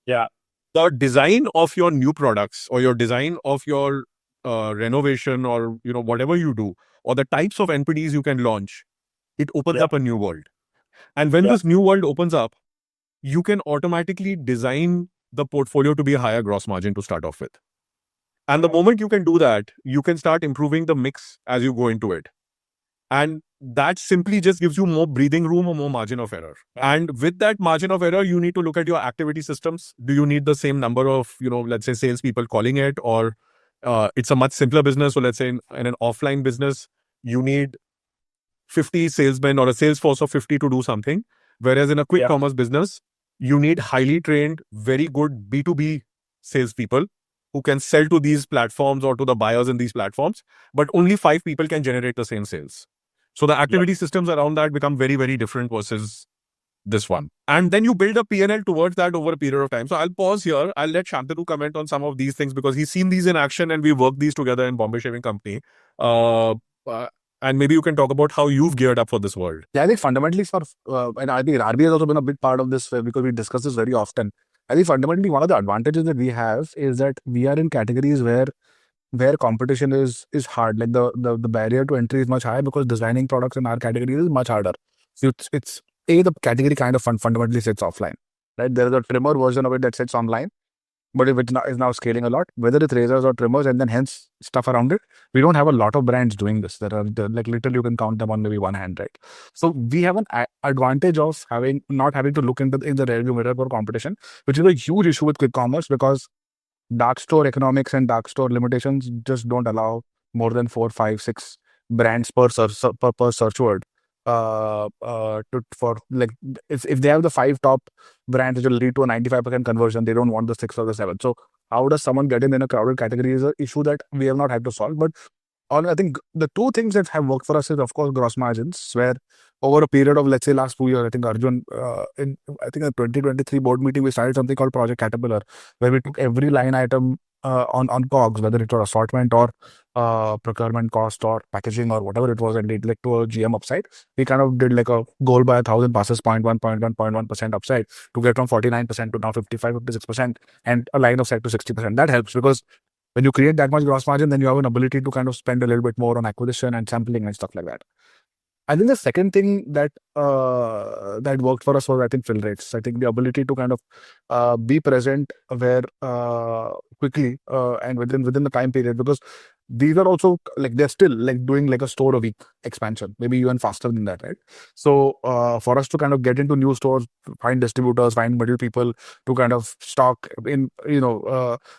Yeah.
The design of your new products or your design of your renovation or, whatever you do, or the types of NPDs you can launch, it opens up a new world. And when this new world opens up, you can automatically design the portfolio to be a higher gross margin to start off with. And the moment you can do that, you can start improving the mix as you go into it. And that simply just gives you more breathing room or more margin of error. And with that margin of error, you need to look at your activity systems. Do you need the same number of, let's say salespeople calling it, or it's a much simpler business. So let's say in an offline business, you need 50 salesmen or a sales force of 50 to do something. Whereas in a quick commerce business, you need highly trained, very good B2B salespeople who can sell to these platforms or to the buyers in these platforms, but only 5 people can generate the same sales. So the activity systems around that become very, very different versus this one. And then you build a P&L towards that over a period of time. So I'll pause here. I'll let Shantanu comment on some of these things because he's seen these in action and we worked these together in Bombay Shaving Company. And maybe you can talk about how you've geared up for this world.
Yeah, I think fundamentally and I think RB has also been a big part of this because we discuss this very often. I think fundamentally one of the advantages that we have is that we are in categories where competition is hard. Like the barrier to entry is much higher because designing products in our category is much harder. So it's the category kind of fundamentally sits offline, right? There is a trimmer version of it that sits online. but if it is now scaling a lot, whether it's razors or trimmers and then hence stuff around it, we don't have a lot of brands doing this. There are like literally you can count them on maybe one hand, right? So we have an advantage of not having to look in the rearview mirror for competition, which is a huge issue with quick commerce because dark store economics and dark store limitations just don't allow more than 4, 5, 6 brands per search word. For like if they have the 5 top brands which will lead to a 95% conversion, they don't want the 6 or the 7. So how does someone get in a crowded category is an issue that we have not had to solve. But I think the 2 things that have worked for us is of course gross margins, where over a period of let's say last 2 years, I think Arjun in I think a 2023 board meeting we started something called Project Caterpillar, where we took every line item on COGS, whether it was assortment or procurement cost or packaging or whatever it was, and it led to a GM upside. We kind of did like a goal by 1,000 passes, 0.1% upside to get from 49% to now 55, 56%, and a line of sight to 60%. That helps because when you create that much gross margin, then you have an ability to kind of spend a little bit more on acquisition and sampling and stuff like that. I think the second thing that that worked for us was, I think, fill rates. I think the ability to kind of be present where quickly and within the time period, because these are also like they're still like doing like a store a week expansion, maybe even faster than that, right? So for us to kind of get into new stores, find distributors, find middle people to kind of stock in,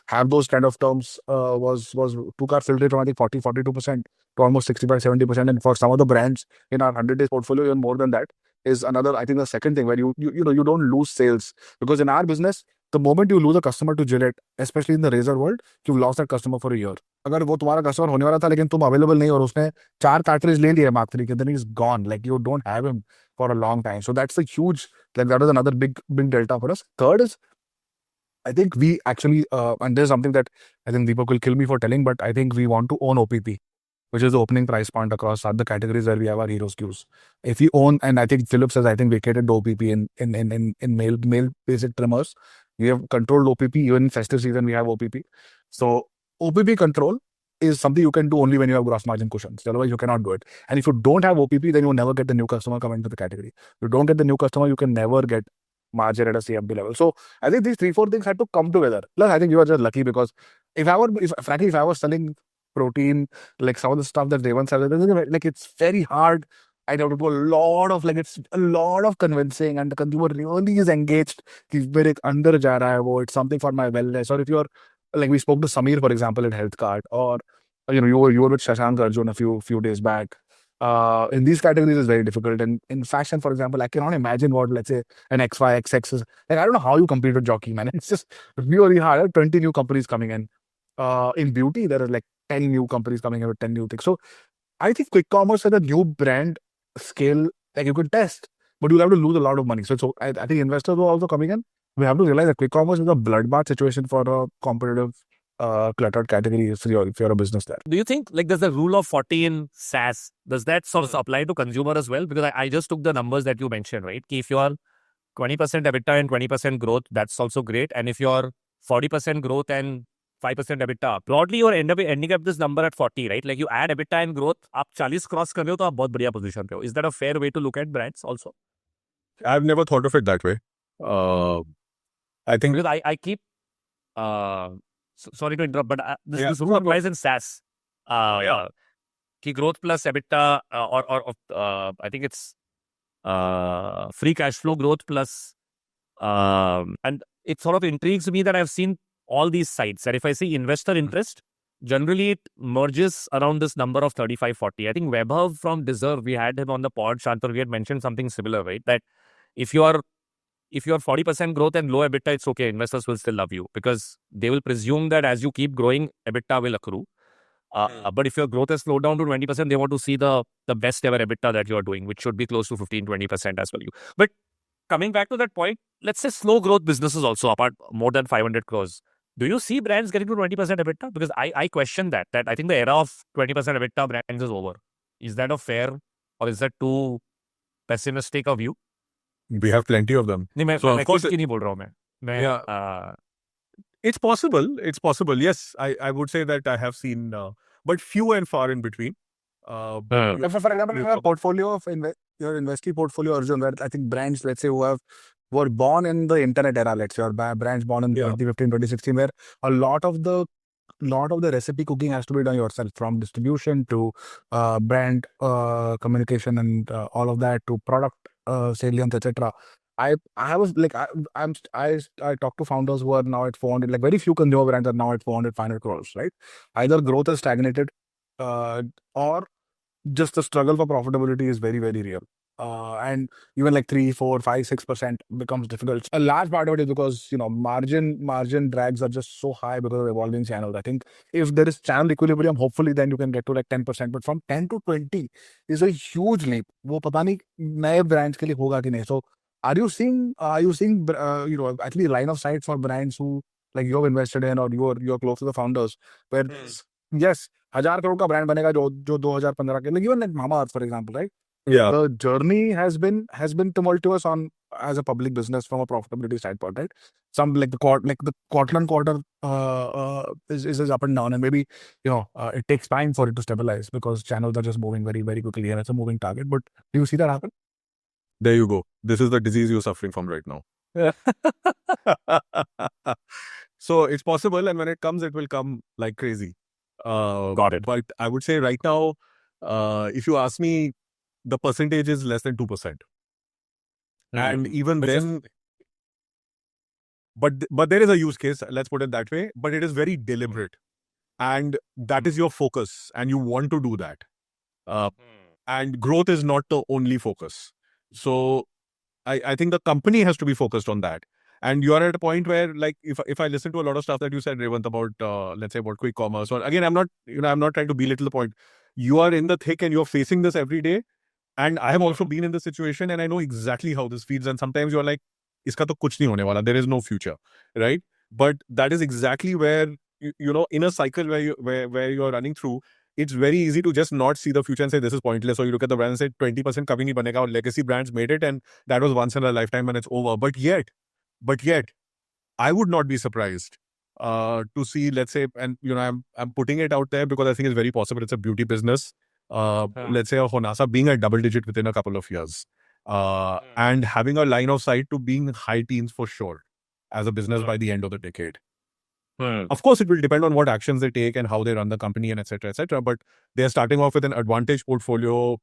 have those kind of terms was took our fill rate from I think 42% to almost 65-70%, and for some of the brands in our 100 days portfolio, even more than that, is another, I think, the second thing where you don't lose sales, because in our business, the moment you lose a customer to Gillette, especially in the razor world, you've lost that customer for a year. अगर वो तुम्हारा customer होने वाला था लेकिन तुम available नहीं और उसने 4 कार्ट्रिज ले लिए Mark 3 के, then he's gone. Like you don't have him for a long time. So that's a huge, like that is another big delta for us. Third is, I think we actually, and there's something that I think Deepak will kill me for telling, but I think we want to own OPP, which is the opening price point across other categories where we have our hero SKUs. If we own, and I think Philips has, I think, vacated the OPP in male basic trimmers. We have controlled OPP, even in festive season we have OPP. So OPP control is something you can do only when you have gross margin cushions. Otherwise, you cannot do it. And if you don't have OPP, then you'll never get the new customer come into the category. If you don't get the new customer, you can never get margin at a CMB level. So I think these 3-4 things had to come together. Plus, I think you are just lucky because if I was selling protein, like some of the stuff that Devon said, like it's very hard. I have to do it's a lot of convincing, and the consumer really is engaged. It's something for my wellness. Or if you're like, we spoke to Samir, for example, at HealthCart, or you were with Shashank Arjun a few days back. In these categories, it's very difficult. And in fashion, for example, I cannot imagine what, let's say, an XY, XX is. Like, I don't know how you compete with Jockey, man. It's just really hard. There are 20 new companies coming in. In beauty, there are like 10 new companies coming in with 10 new things. So I think quick commerce as a new brand scale, like you could test, but you'll have to lose a lot of money. So I think investors who are also coming in, we have to realize that quick commerce is a bloodbath situation for a competitive, cluttered category if you're a business there.
Do you think like there's a rule of 40 in SaaS? Does that sort of apply to consumer as well? Because I just took the numbers that you mentioned, right? If you're 20% EBITDA and 20% growth, that's also great. And if you're 40% growth and 5% EBITDA, broadly you're ending up this number at 40, right? Like you add EBITDA and growth, आप 40 cross कर रहे हो तो आप बहुत बढ़िया position पे हो. Is that a fair way to look at brands also?
I've never thought of it that way. I think
because I keep sorry to interrupt, but this rule applies in SaaS. Key growth plus EBITDA or I think it's free cash flow growth plus and it sort of intrigues me that I've seen all these sites, and if I see investor interest, generally it merges around this number of 35-40. I think Vaibhav from Deserve, we had him on the pod, Shantar, we had mentioned something similar, right? That if you're 40% growth and low EBITDA, it's okay. Investors will still love you because they will presume that as you keep growing, EBITDA will accrue. But if your growth has slowed down to 20%, they want to see the best ever EBITDA that you're doing, which should be close to 15-20% as well. But coming back to that point, let's say slow growth businesses also, apart more than 500 crores. Do you see brands getting to 20% EBITDA? Because I question that I think the era of 20% EBITDA brands is over. Is that a fair or is that too pessimistic of view?
We have plenty of them.
So of course,
it's possible. It's possible. Yes, I would say that I have seen, but few and far in between.
For example, your portfolio of your investee portfolio, Arjun, where I think brands, let's say, who have were born in the internet era, let's say, or brands born in 2015, 2016, where a lot of the recipe cooking has to be done yourself, from distribution to brand communication and all of that, to product salience, etc. I was like I talk to founders who are now at 400, like very few consumer brands are now at 400, 500 crores, right? Either growth has stagnated, or just the struggle for profitability is very, very real. And even like 3, 4, 5, 6% becomes difficult. A large part of it is because, margin drags are just so high because of evolving channels. I think if there is channel equilibrium, hopefully then you can get to like 10%. But from 10 to 20 is a huge leap. वो पता नहीं नए brands के लिए होगा कि नहीं. So are you seeing actually line of sight for brands who like you've invested in, or you're close to the founders, where yes, 1,000 crore का brand बनेगा जो 2015 के, like even like Mamaearth, for example, right?
Yeah.
The journey has been tumultuous on as a public business from a profitability standpoint, right? Some like the quarter on quarter is up and down, and maybe it takes time for it to stabilize because channels are just moving very, very quickly, and it's a moving target. But do you see that happen?
There you go. This is the disease you're suffering from right now. So it's possible, and when it comes, it will come like crazy.
Got it.
But I would say right now, if you ask me, the percentage is less than 2%. And even then, but there is a use case, let's put it that way, but it is very deliberate. And that is your focus, and you want to do that. And growth is not the only focus. So I think the company has to be focused on that. And you are at a point where, like, if I listen to a lot of stuff that you said, Revant, about let's say about quick commerce, or again, I'm not trying to belittle the point. You are in the thick and you're facing this every day. And I have also been in this situation, and I know exactly how this feels. And sometimes you're like, "Iska to kuch nahi hone wala. There is no future," right? But that is exactly where in a cycle where you're running through, it's very easy to just not see the future and say this is pointless. Or you look at the brand and say 20% kabhi nahi banega. Or legacy brands made it, and that was once in a lifetime, and it's over. But yet, I would not be surprised to see, let's say, and I'm putting it out there because I think it's very possible. It's a beauty business. Let's say a Honasa being a double digit within a couple of years, and having a line of sight to being high teens for sure as a business by the end of the decade. Of course, it will depend on what actions they take and how they run the company, and etc. But they're starting off with an advantage portfolio,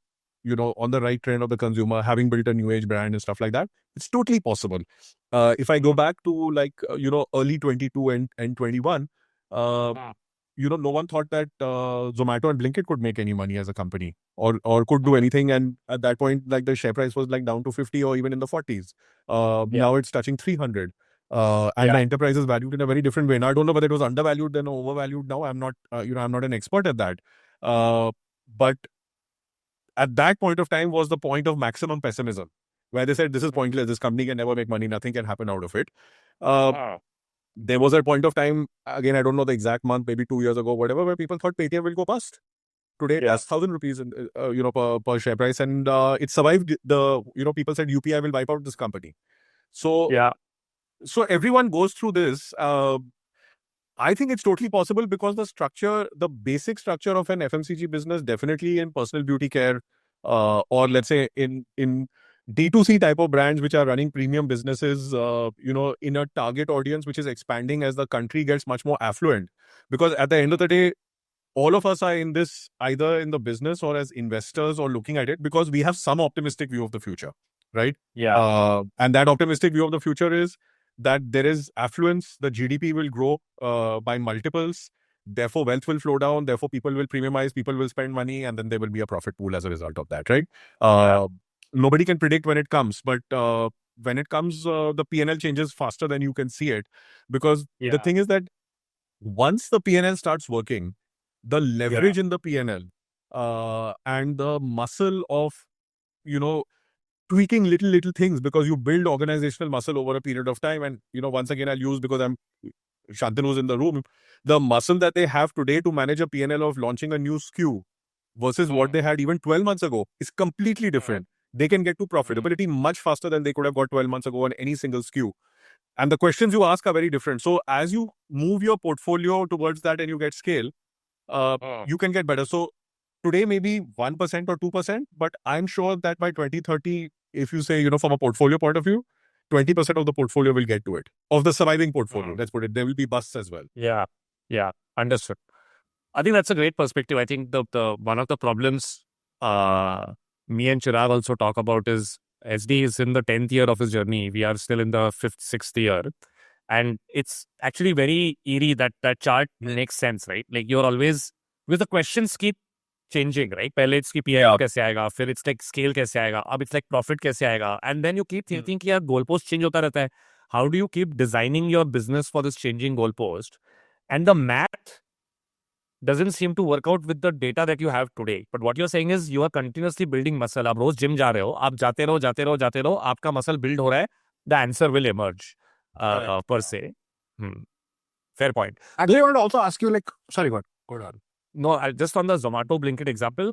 on the right trend of the consumer, having built a new age brand and stuff like that. It's totally possible. If I go back to early 22 and 21, no one thought that Zomato and Blinkit could make any money as a company or could do anything. And at that point, like, the share price was like down to 50 or even in the 40s. Now it's touching 300. And the enterprise is valued in a very different way. Now, I don't know whether it was undervalued then or overvalued now. I'm not, I'm not an expert at that. But at that point of time was the point of maximum pessimism, where they said, this is pointless. This company can never make money. Nothing can happen out of it. There was a point of time, again, I don't know the exact month, maybe 2 years ago, whatever, where people thought Paytm will go bust. Today, it's 1,000 rupees, per share price, and it survived. People said UPI will wipe out this company. So so everyone goes through this. I think it's totally possible because the basic structure of an FMCG business, definitely in personal beauty care, or let's say in D2C type of brands which are running premium businesses, in a target audience which is expanding as the country gets much more affluent. Because at the end of the day, all of us are in this either in the business or as investors or looking at it because we have some optimistic view of the future, right? And that optimistic view of the future is that there is affluence, the GDP will grow by multiples, therefore wealth will flow down, therefore people will premiumize, people will spend money, and then there will be a profit pool as a result of that, right? Nobody can predict when it comes, but when it comes, the P&L changes faster than you can see it. Because the thing is that once the P&L starts working, the leverage in the P&L and the muscle of, tweaking little things, because you build organizational muscle over a period of time. And, once again, I'll use, because Shantanu's in the room, the muscle that they have today to manage a P&L of launching a new SKU versus what they had even 12 months ago is completely different. They can get to profitability much faster than they could have got 12 months ago on any single SKU. And the questions you ask are very different. So as you move your portfolio towards that and you get scale, you can get better. So today maybe 1% or 2%, but I'm sure that by 2030, if you say, from a portfolio point of view, 20% of the portfolio will get to it. Of the surviving portfolio,
Hmm.
let's put it. There will be busts as well.
Yeah, understood. I think that's a great perspective. I think the one of the problems me and Chirag also talk about is SD is in the 10th year of his journey. We are still in the 5th, 6th year. And it's actually very eerie that that chart makes sense, right? Like you're always, with the questions keep changing, right? पहले it's की PIR कैसे आएगा, फिर it's like scale कैसे आएगा, अब it's like profit कैसे आएगा, and then you keep thinking कि यार goalpost change होता रहता है. How do you keep designing your business for this changing goalpost? And the math doesn't seem to work out with the data that you have today. But what you're saying is you are continuously building muscle. आप रोज gym जा रहे हो, आप जाते रहो, आपका muscle build हो रहा है. The answer will emerge per se. Fair point.
Actually, I want to also ask you, like, sorry, go on.
No, just on the Zomato Blinkit example,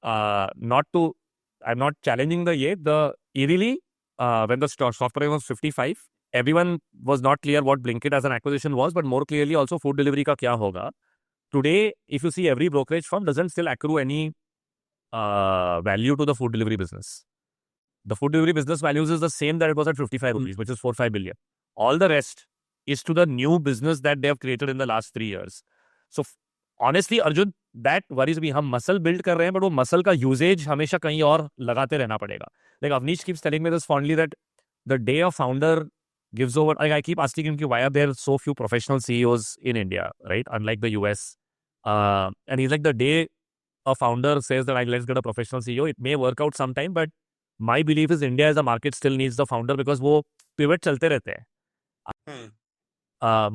I'm not challenging the eerily, when the stock price was 55, everyone was not clear what Blinkit as an acquisition was, but more clearly also food delivery ka kya hoga. Today, if you see, every brokerage firm doesn't still accrue any value to the food delivery business. The food delivery business values is the same that it was at 55 rupees, which is 4-5 billion. All the rest is to the new business that they have created in the last 3 years. So honestly, Arjun, that worries me. हम muscle build कर रहे हैं, but वो muscle का usage हमेशा कहीं और लगाते रहना पड़ेगा. Like Avnish keeps telling me this fondly that the day a founder gives over, like I keep asking him why are there so few professional CEOs in India, right? Unlike the US. And he's like, the day a founder says that like, let's get a professional CEO, it may work out sometime, but my belief is India as a market still needs the founder because वो pivot चलते रहते हैं.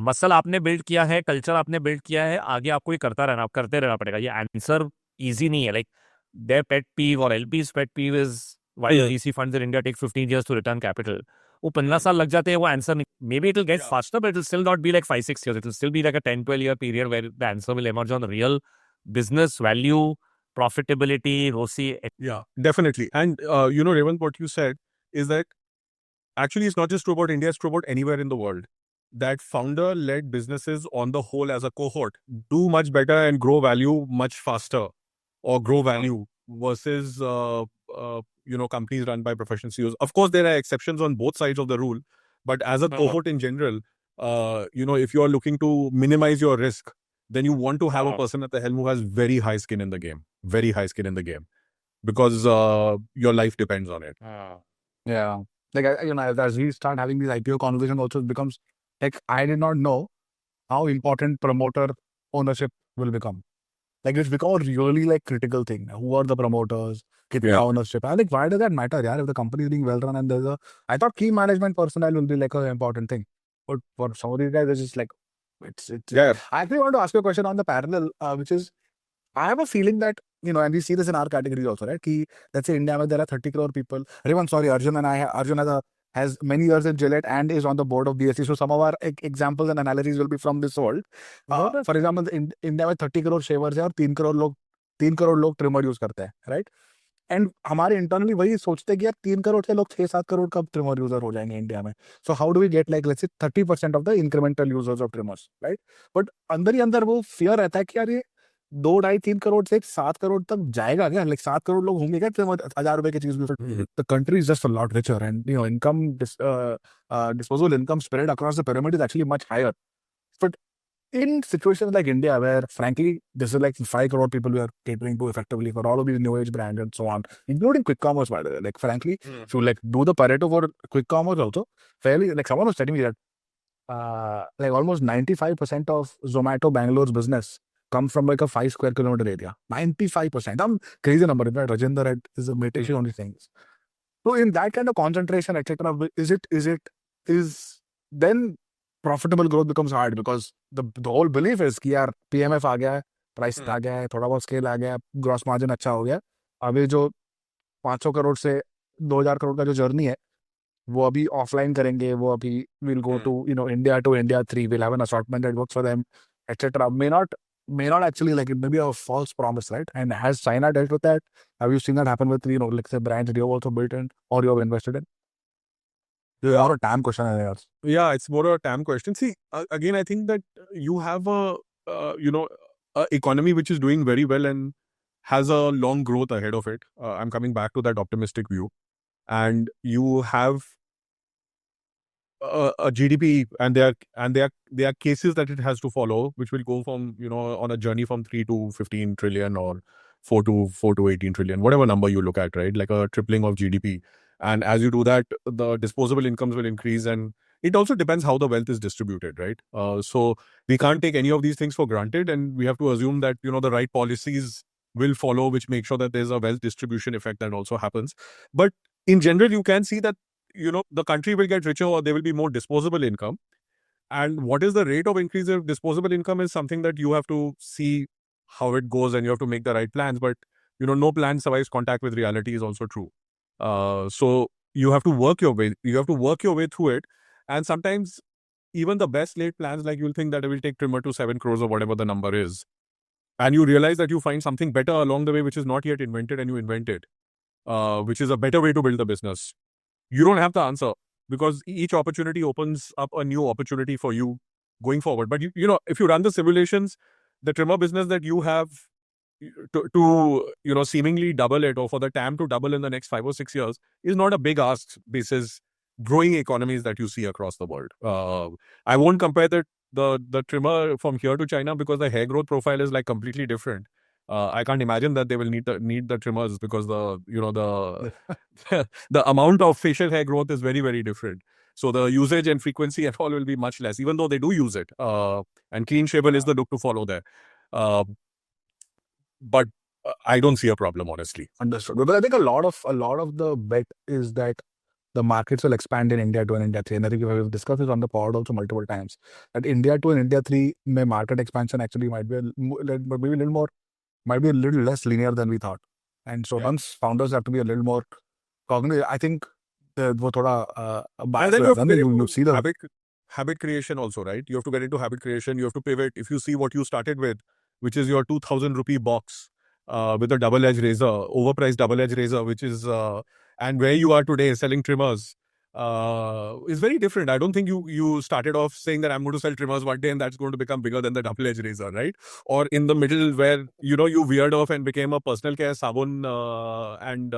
Muscle आपने build किया है, culture आपने build किया है, आगे आपको ये करते रहना पड़ेगा. ये आंसर इजी नहीं है. Like their pet peeve or LP's pet peeve is why VC funds in India take 15 years to return capital. वो 15 साल लग जाते हैं, वो आंसर नहीं. Maybe it will get faster, but it will still not be like 5-6 years. It will still be like a 10-12 year period where the answer will emerge on real business value, profitability, ROCE.
Yeah, definitely. And, Revant, what you said is that actually it's not just true about India, it's true about anywhere in the world. That founder-led businesses on the whole as a cohort do much better and grow value much faster, or grow value versus, companies run by professional CEOs. Of course, there are exceptions on both sides of the rule, but as a cohort in general, if you are looking to minimize your risk, then you want to have a person at the helm who has very high skin in the game, because your life depends on it.
Yeah. Like, as we start having these IPO conversations, also it becomes like, I did not know how important promoter ownership will become. Like, it's become a really like critical thing. Who are the promoters? Kitna ownership? I like, why does that matter? Yeah, if the company is being well run and I thought key management personnel will be like an important thing. But for some of these guys, it's just like, it's.
Yeah.
I actually want to ask you a question on the parallel, which is, I have a feeling that, and we see this in our categories also, right? Let's say India, where there are 30 crore people. Arjun has many years in Gillette and is on the board of BSE. So some of our examples and analogies will be from this world. For example, in India में 30 crore shavers है और 3 crore लोग trimmer use करते हैं, right? And हमारे internally वही सोचते हैं कि यार 3 crore से लोग 6-7 crore का trimmer user हो जाएंगे इंडिया में. So how do we get like, let's say 30% of the incremental users of trimmers, right? But अंदर ही अंदर वो fear रहता है कि यार ये 2-2.5-3 करोड़ से 7 करोड़ तक जाएगा क्या? Like 7 करोड़ लोग होंगे क्या 1,000 रुपए की चीज भी? The country is just a lot richer, and disposable income spread across the pyramid is actually much higher. But in situations like India, where frankly this is like 5 crore people we are catering to effectively for all of these new age brands and so on, including quick commerce, by the way. Like frankly, if you like do the Pareto for quick commerce also, fairly, like someone was telling me that like almost 95% of Zomato Bangalore's business come from like a 5 square kilometer area. 95%. I'm crazy number. In fact, Rajinder is a meditation on these things. So in that kind of concentration, etc., is then profitable growth becomes hard, because the whole belief is कि यार PMF आ गया है, price आ गया है, थोड़ा बहुत scale आ गया है, gross margin अच्छा हो गया. अभी जो 500 करोड़ से 2000 करोड़ का जो जर्नी है, वो अभी ऑफलाइन करेंगे, वो अभी we'll go to India 2, India 3, we'll have an assortment that works for them, etc. May not actually, like, it may be a false promise, right? And has China dealt with that? Have you seen that happen with, like, say, brands that you have also built in or you have invested in?
Yeah.
Or a TAM question.
Yeah, it's more a TAM question. See, again, I think that you have a economy which is doing very well and has a long growth ahead of it. I'm coming back to that optimistic view. And you have a GDP, and there are cases that it has to follow, which will go from, you know, on a journey from 3 to 15 trillion or 4 to 18 trillion, whatever number you look at, right? Like a tripling of GDP. And as you do that, the disposable incomes will increase, and it also depends how the wealth is distributed, right? So we can't take any of these things for granted, and we have to assume that, you know, the right policies will follow, which make sure that there's a wealth distribution effect that also happens. But in general, you can see that, you know, the country will get richer, or there will be more disposable income. And what is the rate of increase of disposable income is something that you have to see how it goes, and you have to make the right plans. But, you know, no plan survives contact with reality is also true. So you have to work your way. You have to work your way through it. And sometimes even the best laid plans, like you'll think that it will take trimmer to 7 crores or whatever the number is, and you realize that you find something better along the way, which is not yet invented, and you invent it, which is a better way to build the business. You don't have the answer, because each opportunity opens up a new opportunity for you going forward. But you know, if you run the simulations, the trimmer business that you have to you know, seemingly double it, or for the TAM to double in the next 5 or 6 years, is not a big ask basis growing economies that you see across the world. I won't compare the trimmer from here to China, because the hair growth profile is like completely different. I can't imagine that they will need the trimmers, because the the amount of facial hair growth is very, very different. So the usage and frequency and all will be much less, even though they do use it. And clean shaven is the look to follow there. But I don't see a problem, honestly.
Understood. Because I think a lot of the bet is that the markets will expand in India 2 and India 3. And I think we have discussed this on the pod also multiple times. That India 2 and India 3 may market expansion actually might be maybe a little more, might be a little less linear than we thought. And so once founders have to be a little more cognitive, I think वो थोड़ा
And then
you see the
habit creation also, right? You have to get into habit creation. You have to pivot. If you see what you started with, which is your 2,000 rupee box with a double-edged razor, overpriced double-edged razor, which is, and where you are today selling trimmers, is very different. I don't think you started off saying that I'm going to sell trimmers one day and that's going to become bigger than the double-edged razor, right? Or in the middle where, you know, you veered off and became a personal care sabun and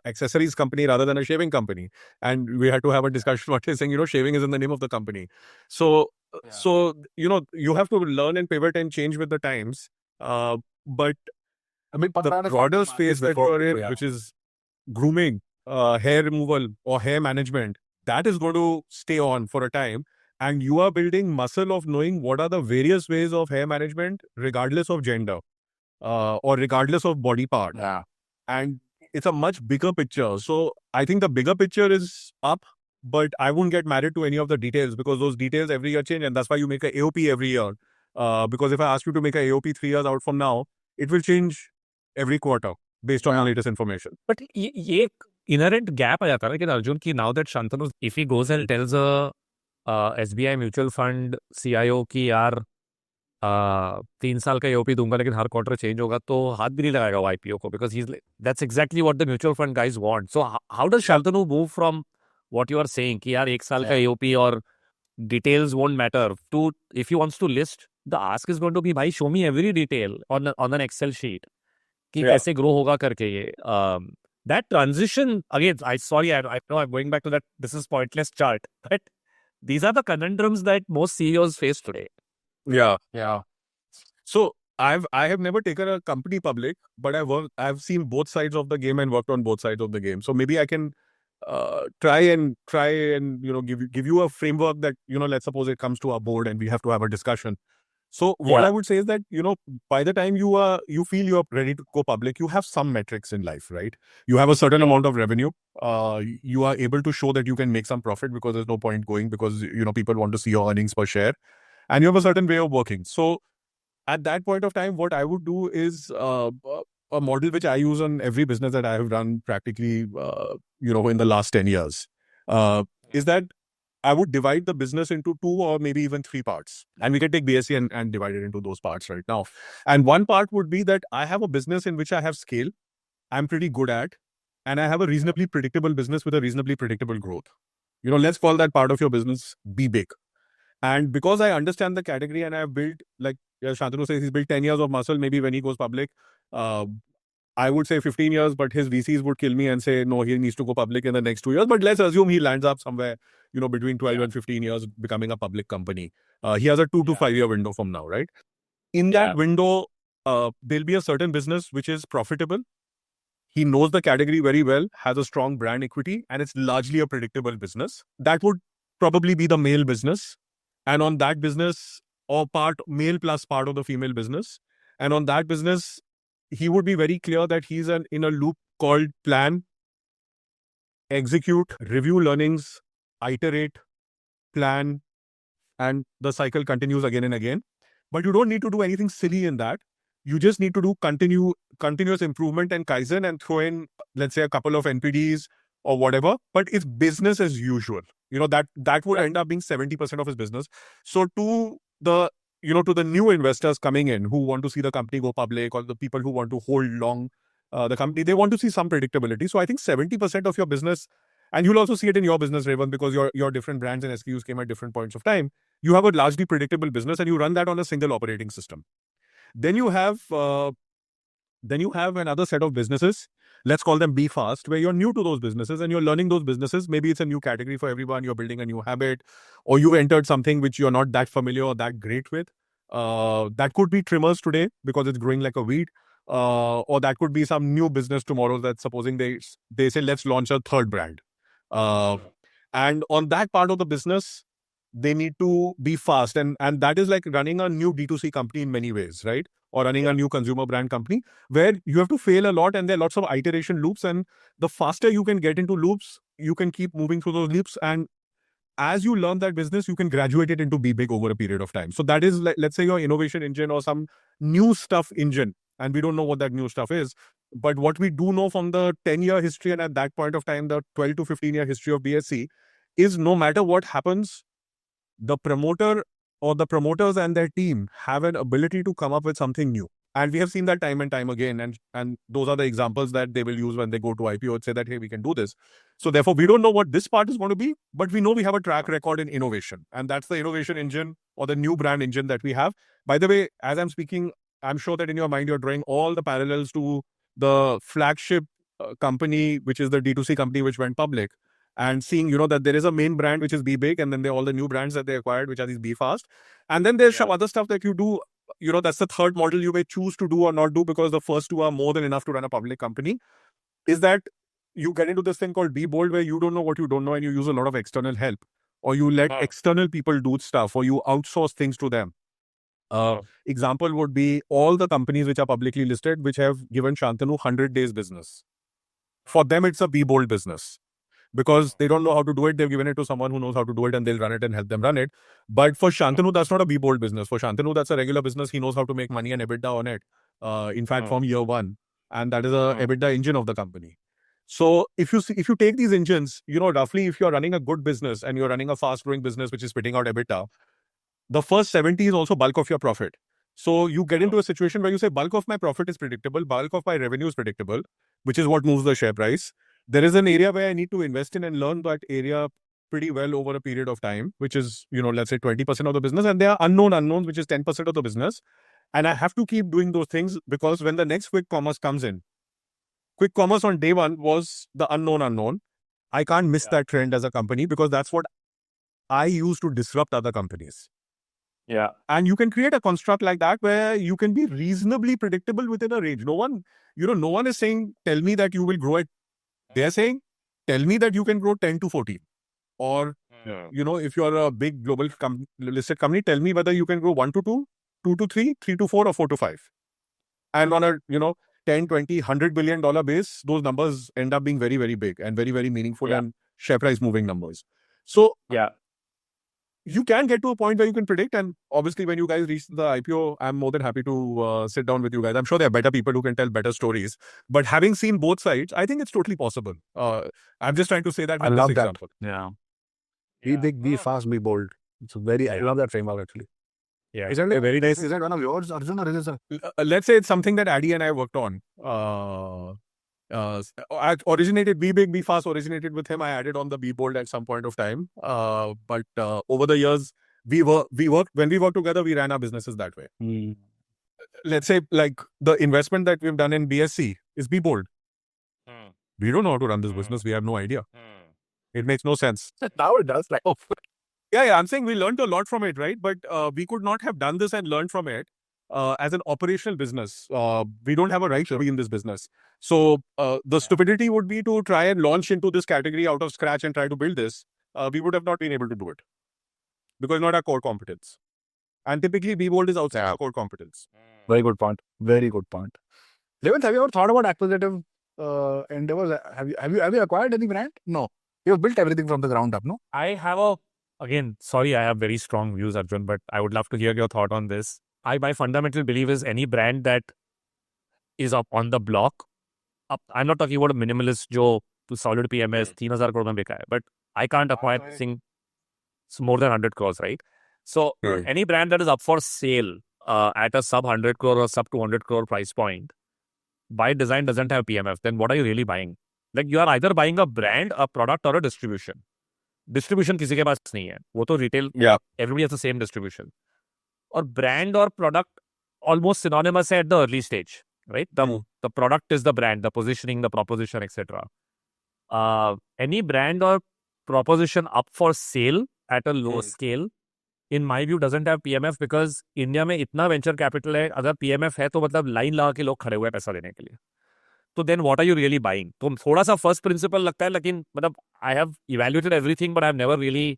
accessories company rather than a shaving company. And we had to have a discussion what is saying, you know, shaving is in the name of the company. So, you know, you have to learn and pivot and change with the times. But
I mean,
the broader space that you're in, which is grooming, hair removal or hair management, that is going to stay on for a time. And you are building muscle of knowing what are the various ways of hair management, regardless of gender or regardless of body part.
Yeah.
And it's a much bigger picture. So I think the bigger picture is up, but I won't get married to any of the details, because those details every year change. And that's why you make a AOP every year. Because if I ask you to make a AOP 3 years out from now, it will change every quarter based on your latest information.
But ये inherent gap आ जाता है ना कि अर्जुन की now that Shantanu, if he goes and tells a SBI mutual fund CIO कि यार 3 साल का AOP दूंगा लेकिन हर क्वार्टर चेंज होगा, तो हाथ भी नहीं लगाएगा वो IPO को, because he's like, that's exactly what the mutual fund guys want. So how does Shantanu move from what you are saying कि यार 1 साल का AOP और details won't matter to, if he wants to list, the ask is going to be, भाई show me every detail on an Excel sheet कि कैसे grow होगा करके ये. That transition, again, I know I'm going back to that, this is pointless chart, but these are the conundrums that most CEOs face today.
Yeah. So I have never taken a company public, but I've seen both sides of the game and worked on both sides of the game. So maybe I can try and you know, give you a framework that, you know, let's suppose it comes to our board and we have to have a discussion. So what I would say is that, you know, by the time you feel you are ready to go public, you have some metrics in life, right? You have a certain amount of revenue. You are able to show that you can make some profit, because there's no point going, because, you know, people want to see your earnings per share, and you have a certain way of working. So at that point of time, what I would do is a model which I use on every business that I have run practically, you know, in the last 10 years, is that I would divide the business into 2 or maybe even 3 parts. And we can take BSC and divide it into those parts right now. And one part would be that I have a business in which I have scale, I'm pretty good at, and I have a reasonably predictable business with a reasonably predictable growth. You know, let's call that part of your business be big. And because I understand the category and I have built, like Shantanu says, he's built 10 years of muscle, maybe when he goes public, I would say 15 years, but his VCs would kill me and say, no, he needs to go public in the next 2 years. But let's assume he lands up somewhere, between 12 and 15 years becoming a public company. He has a 2 to 5 year window from now, right? In that window, there'll be a certain business which is profitable. He knows the category very well, has a strong brand equity, and it's largely a predictable business. That would probably be the male business. And on that business, or male plus part of the female business. And on that business, he would be very clear that he's in a loop called plan, execute, review learnings, iterate, plan, and the cycle continues again and again. But you don't need to do anything silly in that. You just need to do continuous improvement and Kaizen and throw in, let's say, a couple of NPDs or whatever. But it's business as usual. That would end up being 70% of his business. So to the new investors coming in who want to see the company go public, or the people who want to hold long the company, they want to see some predictability. So I think 70% of your business, and you'll also see it in your business, Revan, because your different brands and SKUs came at different points of time. You have a largely predictable business and you run that on a single operating system. Then you have another set of businesses, let's call them Be Fast, where you're new to those businesses and you're learning those businesses. Maybe it's a new category for everyone. You're building a new habit, or you've entered something which you're not that familiar or that great with. That could be trimmers today because it's growing like a weed. Or that could be some new business tomorrow that supposing they say, let's launch a third brand. And on that part of the business, they need to be fast. And that is like running a new D2C company in many ways, right? Or running a new consumer brand company where you have to fail a lot and there are lots of iteration loops. And the faster you can get into loops, you can keep moving through those loops. And as you learn that business, you can graduate it into be big over a period of time. So that is, like, let's say, your innovation engine or some new stuff engine. And we don't know what that new stuff is. But what we do know from the 10-year history and at that point of time, the 12 to 15-year history of BSC is no matter what happens, the promoter or the promoters and their team have an ability to come up with something new. And we have seen that time and time again. And those are the examples that they will use when they go to IPO and say that, hey, we can do this. So therefore, we don't know what this part is going to be, but we know we have a track record in innovation. And that's the innovation engine or the new brand engine that we have. By the way, as I'm speaking, I'm sure that in your mind, you're drawing all the parallels to the flagship company, which is the D2C company, which went public. And seeing, that there is a main brand, which is Be Big, and then there are all the new brands that they acquired, which are these Be Fast. And then there's some other stuff that you do, that's the third model you may choose to do or not do, because the first two are more than enough to run a public company, is that you get into this thing called Be Bold, where you don't know what you don't know and you use a lot of external help, or you let external people do stuff, or you outsource things to them. Example would be all the companies which are publicly listed, which have given Shantanu 100 days business. For them, it's a Be Bold business. Because they don't know how to do it, they've given it to someone who knows how to do it and they'll run it and help them run it. But for Shantanu, that's not a Be Bold business. For Shantanu, that's a regular business. He knows how to make money and EBITDA on it. In fact, from year one. And that is a EBITDA engine of the company. So if you take these engines, roughly if you're running a good business and you're running a fast growing business, which is spitting out EBITDA, the first 70 is also bulk of your profit. So you get into a situation where you say bulk of my profit is predictable, bulk of my revenue is predictable, which is what moves the share price. There is an area where I need to invest in and learn that area pretty well over a period of time, which is, let's say 20% of the business. And there are unknown unknowns, which is 10% of the business. And I have to keep doing those things because when the next quick commerce comes in, quick commerce on day one was the unknown. I can't miss that trend as a company because that's what I use to disrupt other companies.
Yeah.
And you can create a construct like that where you can be reasonably predictable within a range. No one is saying, tell me that you will grow at. They're saying, tell me that you can grow 10 to 14. Or, if you're a big global listed company, tell me whether you can grow 1 to 2, 2 to 3, 3 to 4, or 4 to 5. And on a, 10, 20, $100 billion base, those numbers end up being very, very big and very, very meaningful and share price moving numbers. So, you can get to a point where you can predict. And obviously, when you guys reach the IPO, I'm more than happy to sit down with you guys. I'm sure there are better people who can tell better stories. But having seen both sides, I think it's totally possible. I'm just trying to say that with this example.
Yeah.
Be big, be fast, be bold. It's I love that framework actually.
Yeah.
Is that very nice? Is that one of yours, Arjun, or is it
Let's say it's something that Addy and I worked on. I originated Be Big, Be Fast originated with him. I added on the Be Bold at some point of time. But over the years, when we worked together, we ran our businesses that way. Let's say like the investment that we've done in BSC is be bold. We don't know how to run this business. We have no idea. It makes no sense.
Now it does. Like, oh,
Yeah, I'm saying we learned a lot from it, right? But we could not have done this and learned from it as an operational business. We don't have a right to be in this business. So the stupidity would be to try and launch into this category out of scratch and try to build this. We would have not been able to do it because not our core competence. And typically, Be Bold is outside our core competence.
very good point. Very good point. Levin, have you ever thought about acquisitive endeavors? Have you acquired any brand? No. You've built everything from the ground up, no?
I have again, sorry, I have very strong views, Arjun, but I would love to hear your thought on this. My fundamental belief is any brand that is up on the block, I'm not talking about a minimalist जो to solid PMS 3,000 crore में बिका है, but I can't acquire anything more than 100 crores, right? So
Right.
any brand that is up for sale at a sub 100 crore or sub 200 crore price point, by design doesn't have PMF, then what are you really buying? Like you are either buying a brand, a product or a distribution. Distribution किसी के पास नहीं है, वो तो retail,
Yeah.
everybody has the same distribution. Or brand or product almost synonymous at the early stage, right? The product is the brand, the positioning, the proposition, etc. Any brand or proposition up for sale at a low scale, in my view, doesn't have PMF because India में इतना venture capital है, अगर PMF है तो मतलब line लगा के लोग खड़े हुए हैं पैसा देने के लिए. तो then what are you really buying? तो थोड़ा सा first principle लगता है, लेकिन मतलब I have evaluated everything but I have never really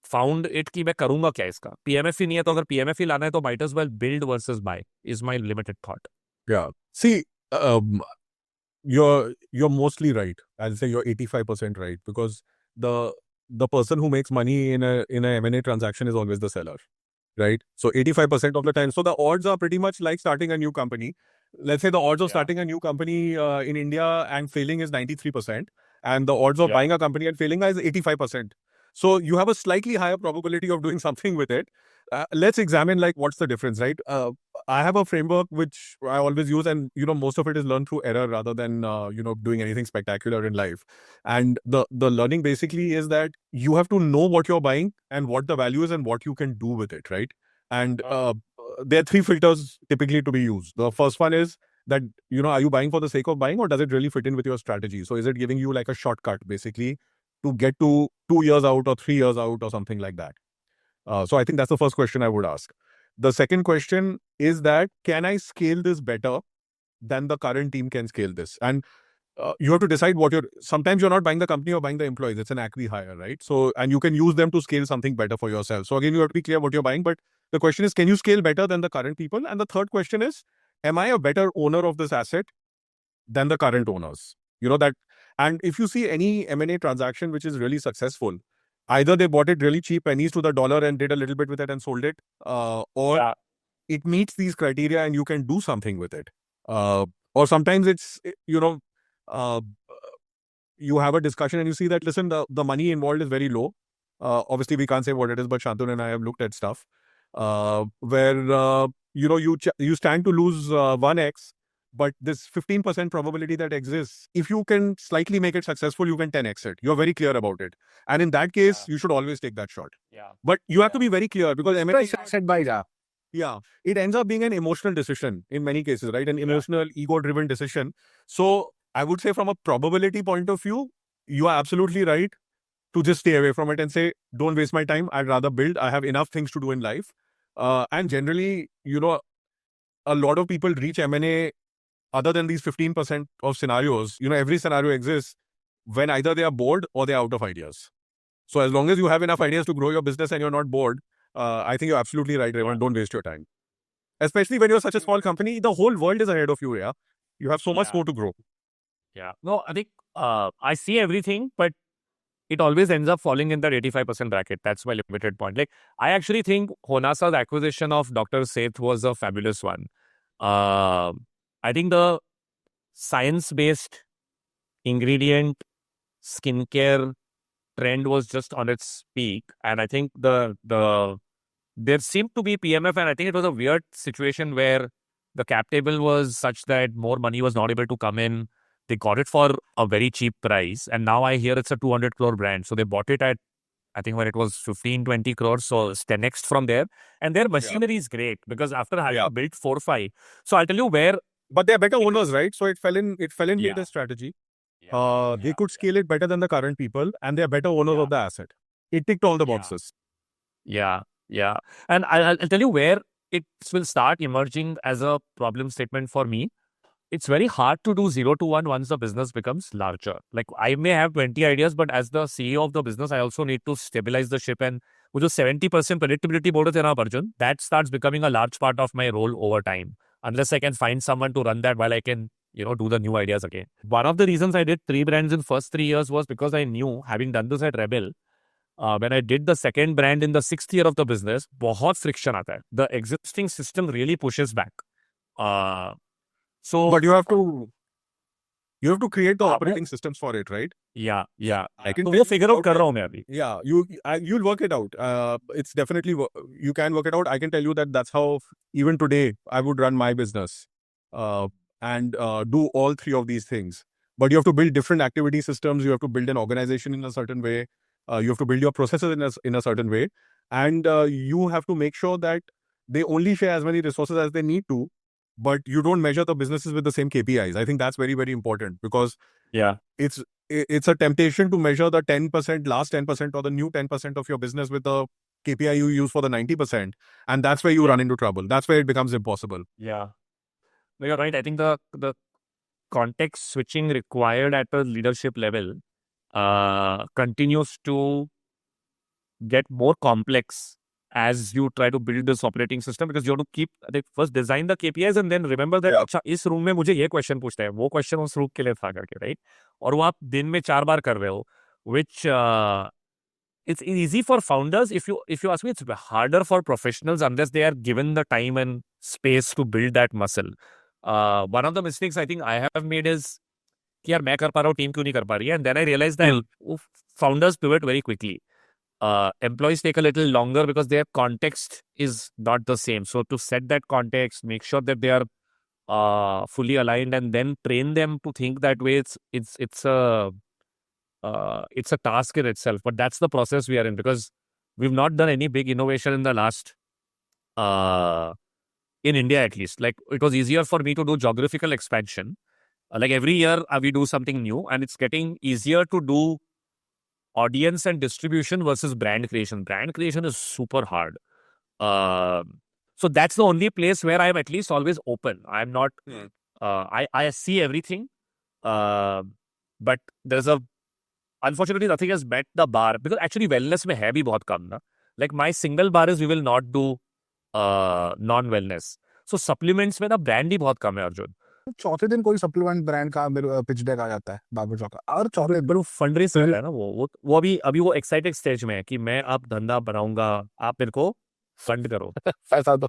found it कि मैं करूँगा क्या इसका. PMF ही नहीं है तो अगर PMF ही लाना है तो might as well build versus buy is my limited thought.
Yeah. See, you're mostly right. I'll say you're 85% right because the person who makes money in a M&A transaction is always the seller, right? So 85% of the time. So the odds are pretty much like starting a new company. Let's say the odds of starting a new company in India and failing is 93%, and the odds of buying a company and failing is 85%. So you have a slightly higher probability of doing something with it. Let's examine like what's the difference, right? I have a framework which I always use, and most of it is learned through error rather than doing anything spectacular in life. And the learning basically is that you have to know what you're buying and what the value is and what you can do with it, right? And there are three filters typically to be used. The first one is that are you buying for the sake of buying, or does it really fit in with your strategy? So is it giving you like a shortcut basically to get to 2 years out or 3 years out or something like that? So I think that's the first question I would ask. The second question is that can I scale this better than the current team can scale this? And you have to decide sometimes you're not buying the company or buying the employees. It's an acqui hire, right? So, and you can use them to scale something better for yourself. So again, you have to be clear what you're buying, but the question is, can you scale better than the current people? And the third question is, am I a better owner of this asset than the current owners? And if you see any M&A transaction which is really successful, either they bought it really cheap, pennies to the dollar, and did a little bit with it and sold it, or it meets these criteria and you can do something with it. Or sometimes it's, you have a discussion and you see that, listen, the money involved is very low. Obviously, we can't say what it is, but Shantanu and I have looked at stuff where, you stand to lose 1x, but this 15% probability that exists, if you can slightly make it successful, you can 10x it. You're very clear about it. And in that case, you should always take that shot.
Yeah.
But you have to be very clear because M&A
Said by
it ends up being an emotional decision in many cases, right? An emotional, ego-driven decision. So I would say from a probability point of view, you are absolutely right to just stay away from it and say, don't waste my time. I'd rather build. I have enough things to do in life. And generally, a lot of people reach M&A other than these 15% of scenarios. Every scenario exists when either they are bored or they're out of ideas. So as long as you have enough ideas to grow your business and you're not bored, I think you're absolutely right, Raymond. Don't waste your time. Especially when you're such a small company, the whole world is ahead of you, yeah? You have so much more to grow.
Yeah. No, I think I see everything, but it always ends up falling in that 85% bracket. That's my limited point. Like, I actually think Honasa's acquisition of Dr. Seth was a fabulous one. I think the science-based ingredient skincare trend was just on its peak. And I think there seemed to be PMF, and I think it was a weird situation where the cap table was such that more money was not able to come in. They got it for a very cheap price. And now I hear it's a 200 crore brand. So they bought it at, I think when it was 15, 20 crores. So it's 10x from there. And their machinery is great because after having built 4 or 5. So I'll tell you where
But they're better owners, right? So it fell in with
Yeah.
the strategy.
Yeah.
They could scale it better than the current people, and they're better owners
Yeah.
of the asset. It ticked all the
Yeah.
boxes.
Yeah. And I'll tell you where it will start emerging as a problem statement for me. It's very hard to do 0 to 1 once the business becomes larger. Like I may have 20 ideas, but as the CEO of the business, I also need to stabilize the ship. And with the 70% predictability board Arjun, that starts becoming a large part of my role over time. Unless I can find someone to run that while I can, do the new ideas again. One of the reasons I did 3 brands in first 3 years was because I knew, having done this at Rebel, when I did the second brand in the 6th year of the business, बहुत friction आता है. The existing system really pushes back. So,
But you have to create the operating systems for it, right?
yeah.
I can
तो
tell
वो
you
figure out
about
कर
it.
रहा हूँ मैं अभी.
Yeah, you'll work it out. It's definitely you can work it out. I can tell you that's how even today I would run my business, and do all three of these things. But you have to build different activity systems. You have to build an organization in a certain way. You have to build your processes in a certain way, and you have to make sure that they only share as many resources as they need to. But you don't measure the businesses with the same KPIs. I think that's very, very important because
Yeah.
it's a temptation to measure the 10%, last 10% or the new 10% of your business with the KPI you use for the 90%. And that's where you run into trouble. That's where it becomes impossible.
Yeah. No, you're right. I think the context switching required at a leadership level continues to get more complex as you try to build this operating system, because you have to keep first design the KPIs and then remember that अच्छा इस room में मुझे ये question पूछता है, वो question उस room के लिए था करके, राइट? और वो आप दिन में 4 बार कर रहे हो, which it's easy for founders. If you ask me, it's harder for professionals unless they are given the time and space to build that muscle. One of the mistakes I think I have made is कि यार मैं कर पा रहा हूँ, team क्यों नहीं कर पा रही है? And then I realized that founders pivot very quickly. Employees take a little longer because their context is not the same. So to set that context, make sure that they are fully aligned, and then train them to think that way. It's a task in itself, but that's the process we are in, because we've not done any big innovation in the last, in India at least. Like it was easier for me to do geographical expansion. Like every year we do something new, and it's getting easier to do audience and distribution versus brand creation. Brand creation is super hard. So that's the only place where I'm at least always open. I'm not, I see everything. But there's unfortunately nothing has met the bar, because actually wellness में है भी बहुत कम ना. Like my single bar is we will not do non-wellness. So supplements में ना brand ही बहुत कम है अर्जुन.
चौथे दिन कोई सप्लीमेंट ब्रांड का मेरे पिच डेक आ जाता है बार्बर शॉप का, और चौथे
बट वो फंड रेज है ना, वो अभी वो एक्साइटेड स्टेज में है कि मैं अब धंधा बनाऊंगा, आप मेरे को फंड करो.
पैसा दो.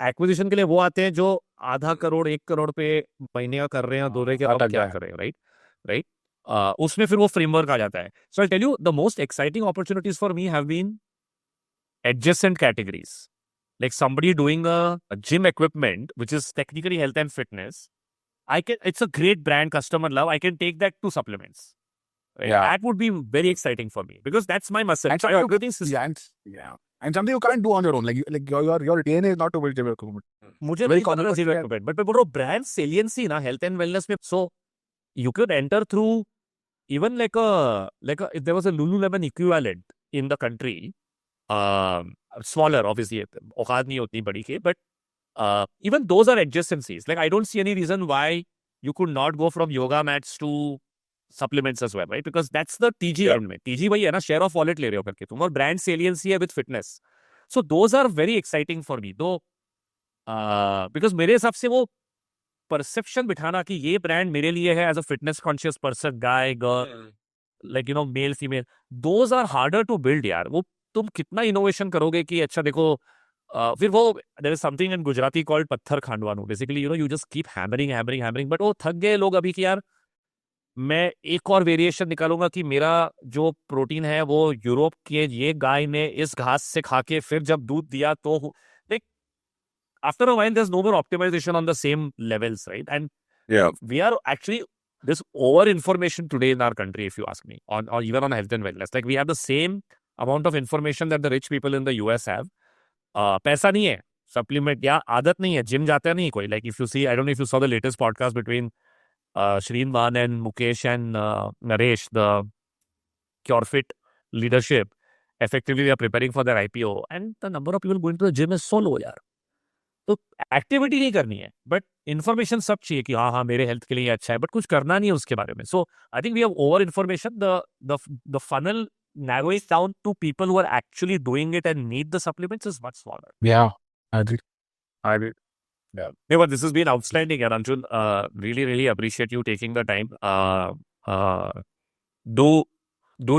एक्विजिशन के लिए वो आते हैं जो आधा करोड़ 1 करोड़ पे महीने का कर रहे हैं, 2 रहे के अब क्या करें, राइट. उसमें फिर वो फ्रेमवर्क आ जाता है. So I tell you the most exciting opportunities for me have been adjacent categories. Like somebody doing a gym equipment, which is technically health and fitness. It's a great brand, customer love. I can take that to supplements. Right?
Yeah.
That would be very exciting for me, because that's my muscle.
And something you can't do on your own. Like your DNA is not to build gym equipment.
मुझे
Very
नहीं पता
common,
gym equipment, but बोल रहा हूँ brand saliency ना health and wellness में. So you could enter through even like if there was a Lululemon equivalent in the country. Smaller, obviously, औकात नहीं उतनी बड़ी के, but even those are adjacencies. Like I don't see any reason why you could not go from yoga mats to supplements as well, right? Because that's the TG end में. TG वही है ना, share of wallet ले रहे हो करके तुम, और brand saliency है with fitness. So those are very exciting for me, though, because मेरे हिसाब से वो perception बिठाना कि ये brand मेरे लिए है as a fitness conscious person, guy, girl, like male, female, those are harder to build यार. वो तुम कितना इनोवेशन करोगे कि अच्छा देखो, फिर वो there is something in Gujarati called पत्थर खांडवानो. Basically you just keep hammering, but वो थक गए लोग अभी कि यार मैं एक और वेरिएशन निकालूंगा कि मेरा जो प्रोटीन है वो यूरोप के ये गाय ने इस घास से खा के फिर जब दूध दिया तो like after a while there is no more optimisation on the same levels, right? And we are actually this over information today in our country, if you ask me, or even on health and wellness. Like we have the same amount of information that the rich people in the US have. पैसा नहीं है, supplement या आदत नहीं है, gym जाता नहीं है कोई. Like if you see, I don't know if you saw the latest podcast between Shreen Maan and Mukesh and Naresh, the CureFit leadership. Effectively, they are preparing for their IPO, and the number of people going to the gym is so low, यार. तो activity नहीं करनी है, but information सब चाहिए कि हाँ मेरे हेल्थ के लिए अच्छा है, बट कुछ करना नहीं है उसके बारे में. So I think we have over information. The funnel narrowing down to people who are actually doing it and need the supplements is much smaller.
Yeah, I agree.
Yeah. No, but this has been outstanding, and Arjun, really appreciate you taking the time. Do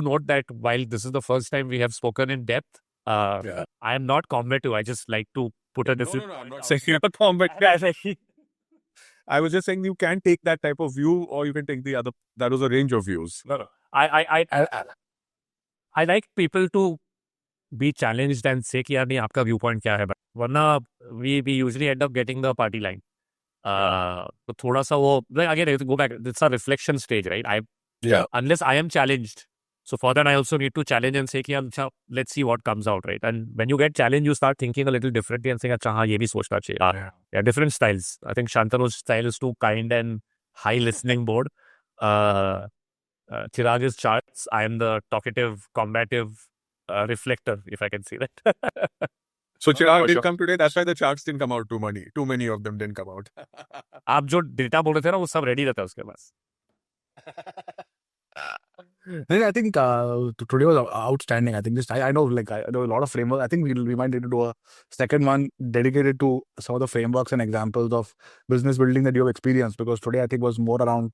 note that while this is the first time we have spoken in depth, I am not combative. I just like to put a
No, I'm not saying you're a combative. I was just saying you can take that type of view, or you can take the other. That was a range of views.
No. I like people to be challenged and say कि यार नहीं आपका viewpoint क्या है, वरना we usually end up getting the party line. तो थोड़ा सा वो again go back. It's a reflection stage, right? Unless I am challenged. So for that, I also need to challenge and say कि अच्छा let's see what comes out, right? And when you get challenged, you start thinking a little differently and saying अच्छा हाँ ये भी सोचना चाहिए. Yeah, different styles. I think Shantanu's style is too kind and high listening mode. Chirag is charts. I am the talkative, combative reflector, if I can say that.
So Chirag didn't come today. That's why the charts didn't come out too many of them didn't come out.
आप जो data बोल रहे थे ना वो सब ready रहता है उसके पास.
I think today was outstanding. I think I know a lot of framework. I think we might need to do a second one dedicated to some of the frameworks and examples of business building that you have experienced, because today I think was more around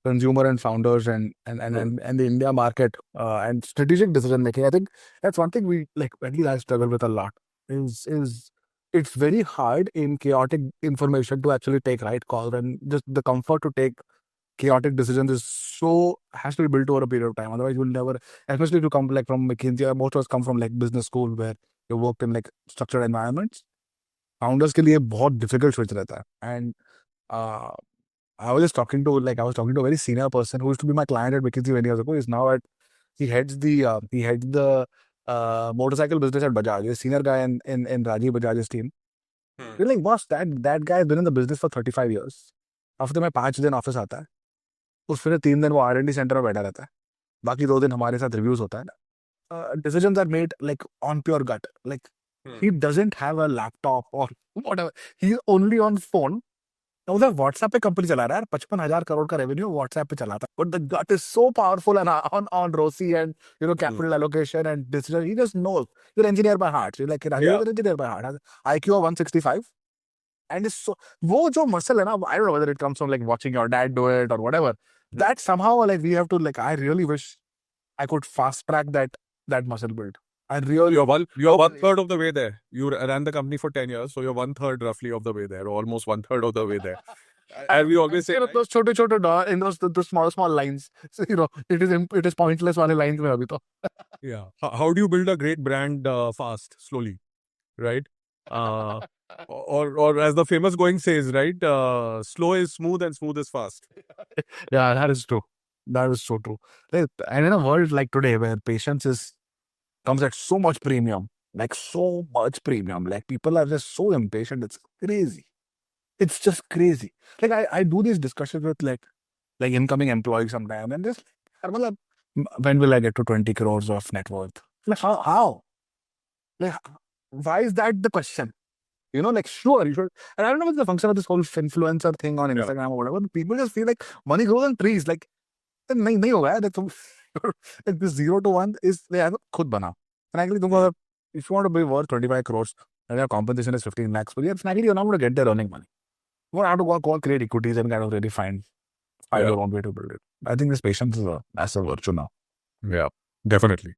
consumer and founders and the India market and strategic decision making. I think that's one thing we at least I struggle with a lot. Is it's very hard in chaotic information to actually take right calls, and just the comfort to take chaotic decisions has to be built over a period of time. Otherwise, you'll never, especially to come from McKinsey. Most of us come from business school where you worked in structured environments. Founders के लिए बहुत difficult switch रहता है. And I was just talking to a very senior person who used to be my client at McKinsey many years ago. He heads the motorcycle business at Bajaj. He's a senior guy in Rajiv Bajaj's team. We're like, boss, that guy has been in the business for 35 years. हफ्ते में 5 दिन office आता है, उसमें 3 दिन वो R&D centre में बैठा रहता है, बाकी 2 दिन हमारे साथ रिव्यूज होता है ना. Decisions are made on pure gut. He doesn't have a laptop or whatever. He's only on phone. उधर WhatsApp पे कंपनी चला रहा है, 55,000 करोड़ का रेवेन्यू WhatsApp पे चलाता है. But the gut is so powerful and on ROCE and capital allocation and decision. He just knows. You're an engineer by heart. You're you're an engineer by heart. IQ of 165. And it's so वो जो muscle है ना, I don't know whether it comes from watching your dad do it or whatever. That somehow we have to I really wish I could fast track that muscle build. I really
You're 1/3 of the way there. You ran the company for 10 years, so you're 1/3 roughly of the way there, or almost 1/3 of the way there. And we always say
those छोटे in those small lines. So, it is pointless वाले lines में अभी तो.
Yeah. How do you build a great brand fast, slowly, right? Or as the famous going says, right? Slow is smooth and smooth is fast.
Yeah, that is true. That is so true. And in a world like today where patience comes at so much premium, people are just so impatient. It's crazy. It's just crazy. I do these discussions with incoming employees sometimes, and just when will I get to 20 crores of net worth? How? Why is that the question? Sure, you should. And I don't know what's the function of this whole influencer thing on Instagram or whatever. People just feel money grows on trees. नहीं होगा यार. This 0 to 1 is खुद बना. Frankly, if you want to be worth 25 crores and your compensation is 15 lakhs per year, frankly, you're not going to get there earning money. You have to go create equities and kind of really find your own way to build it. I think this patience is a massive virtue now.
Yeah, definitely.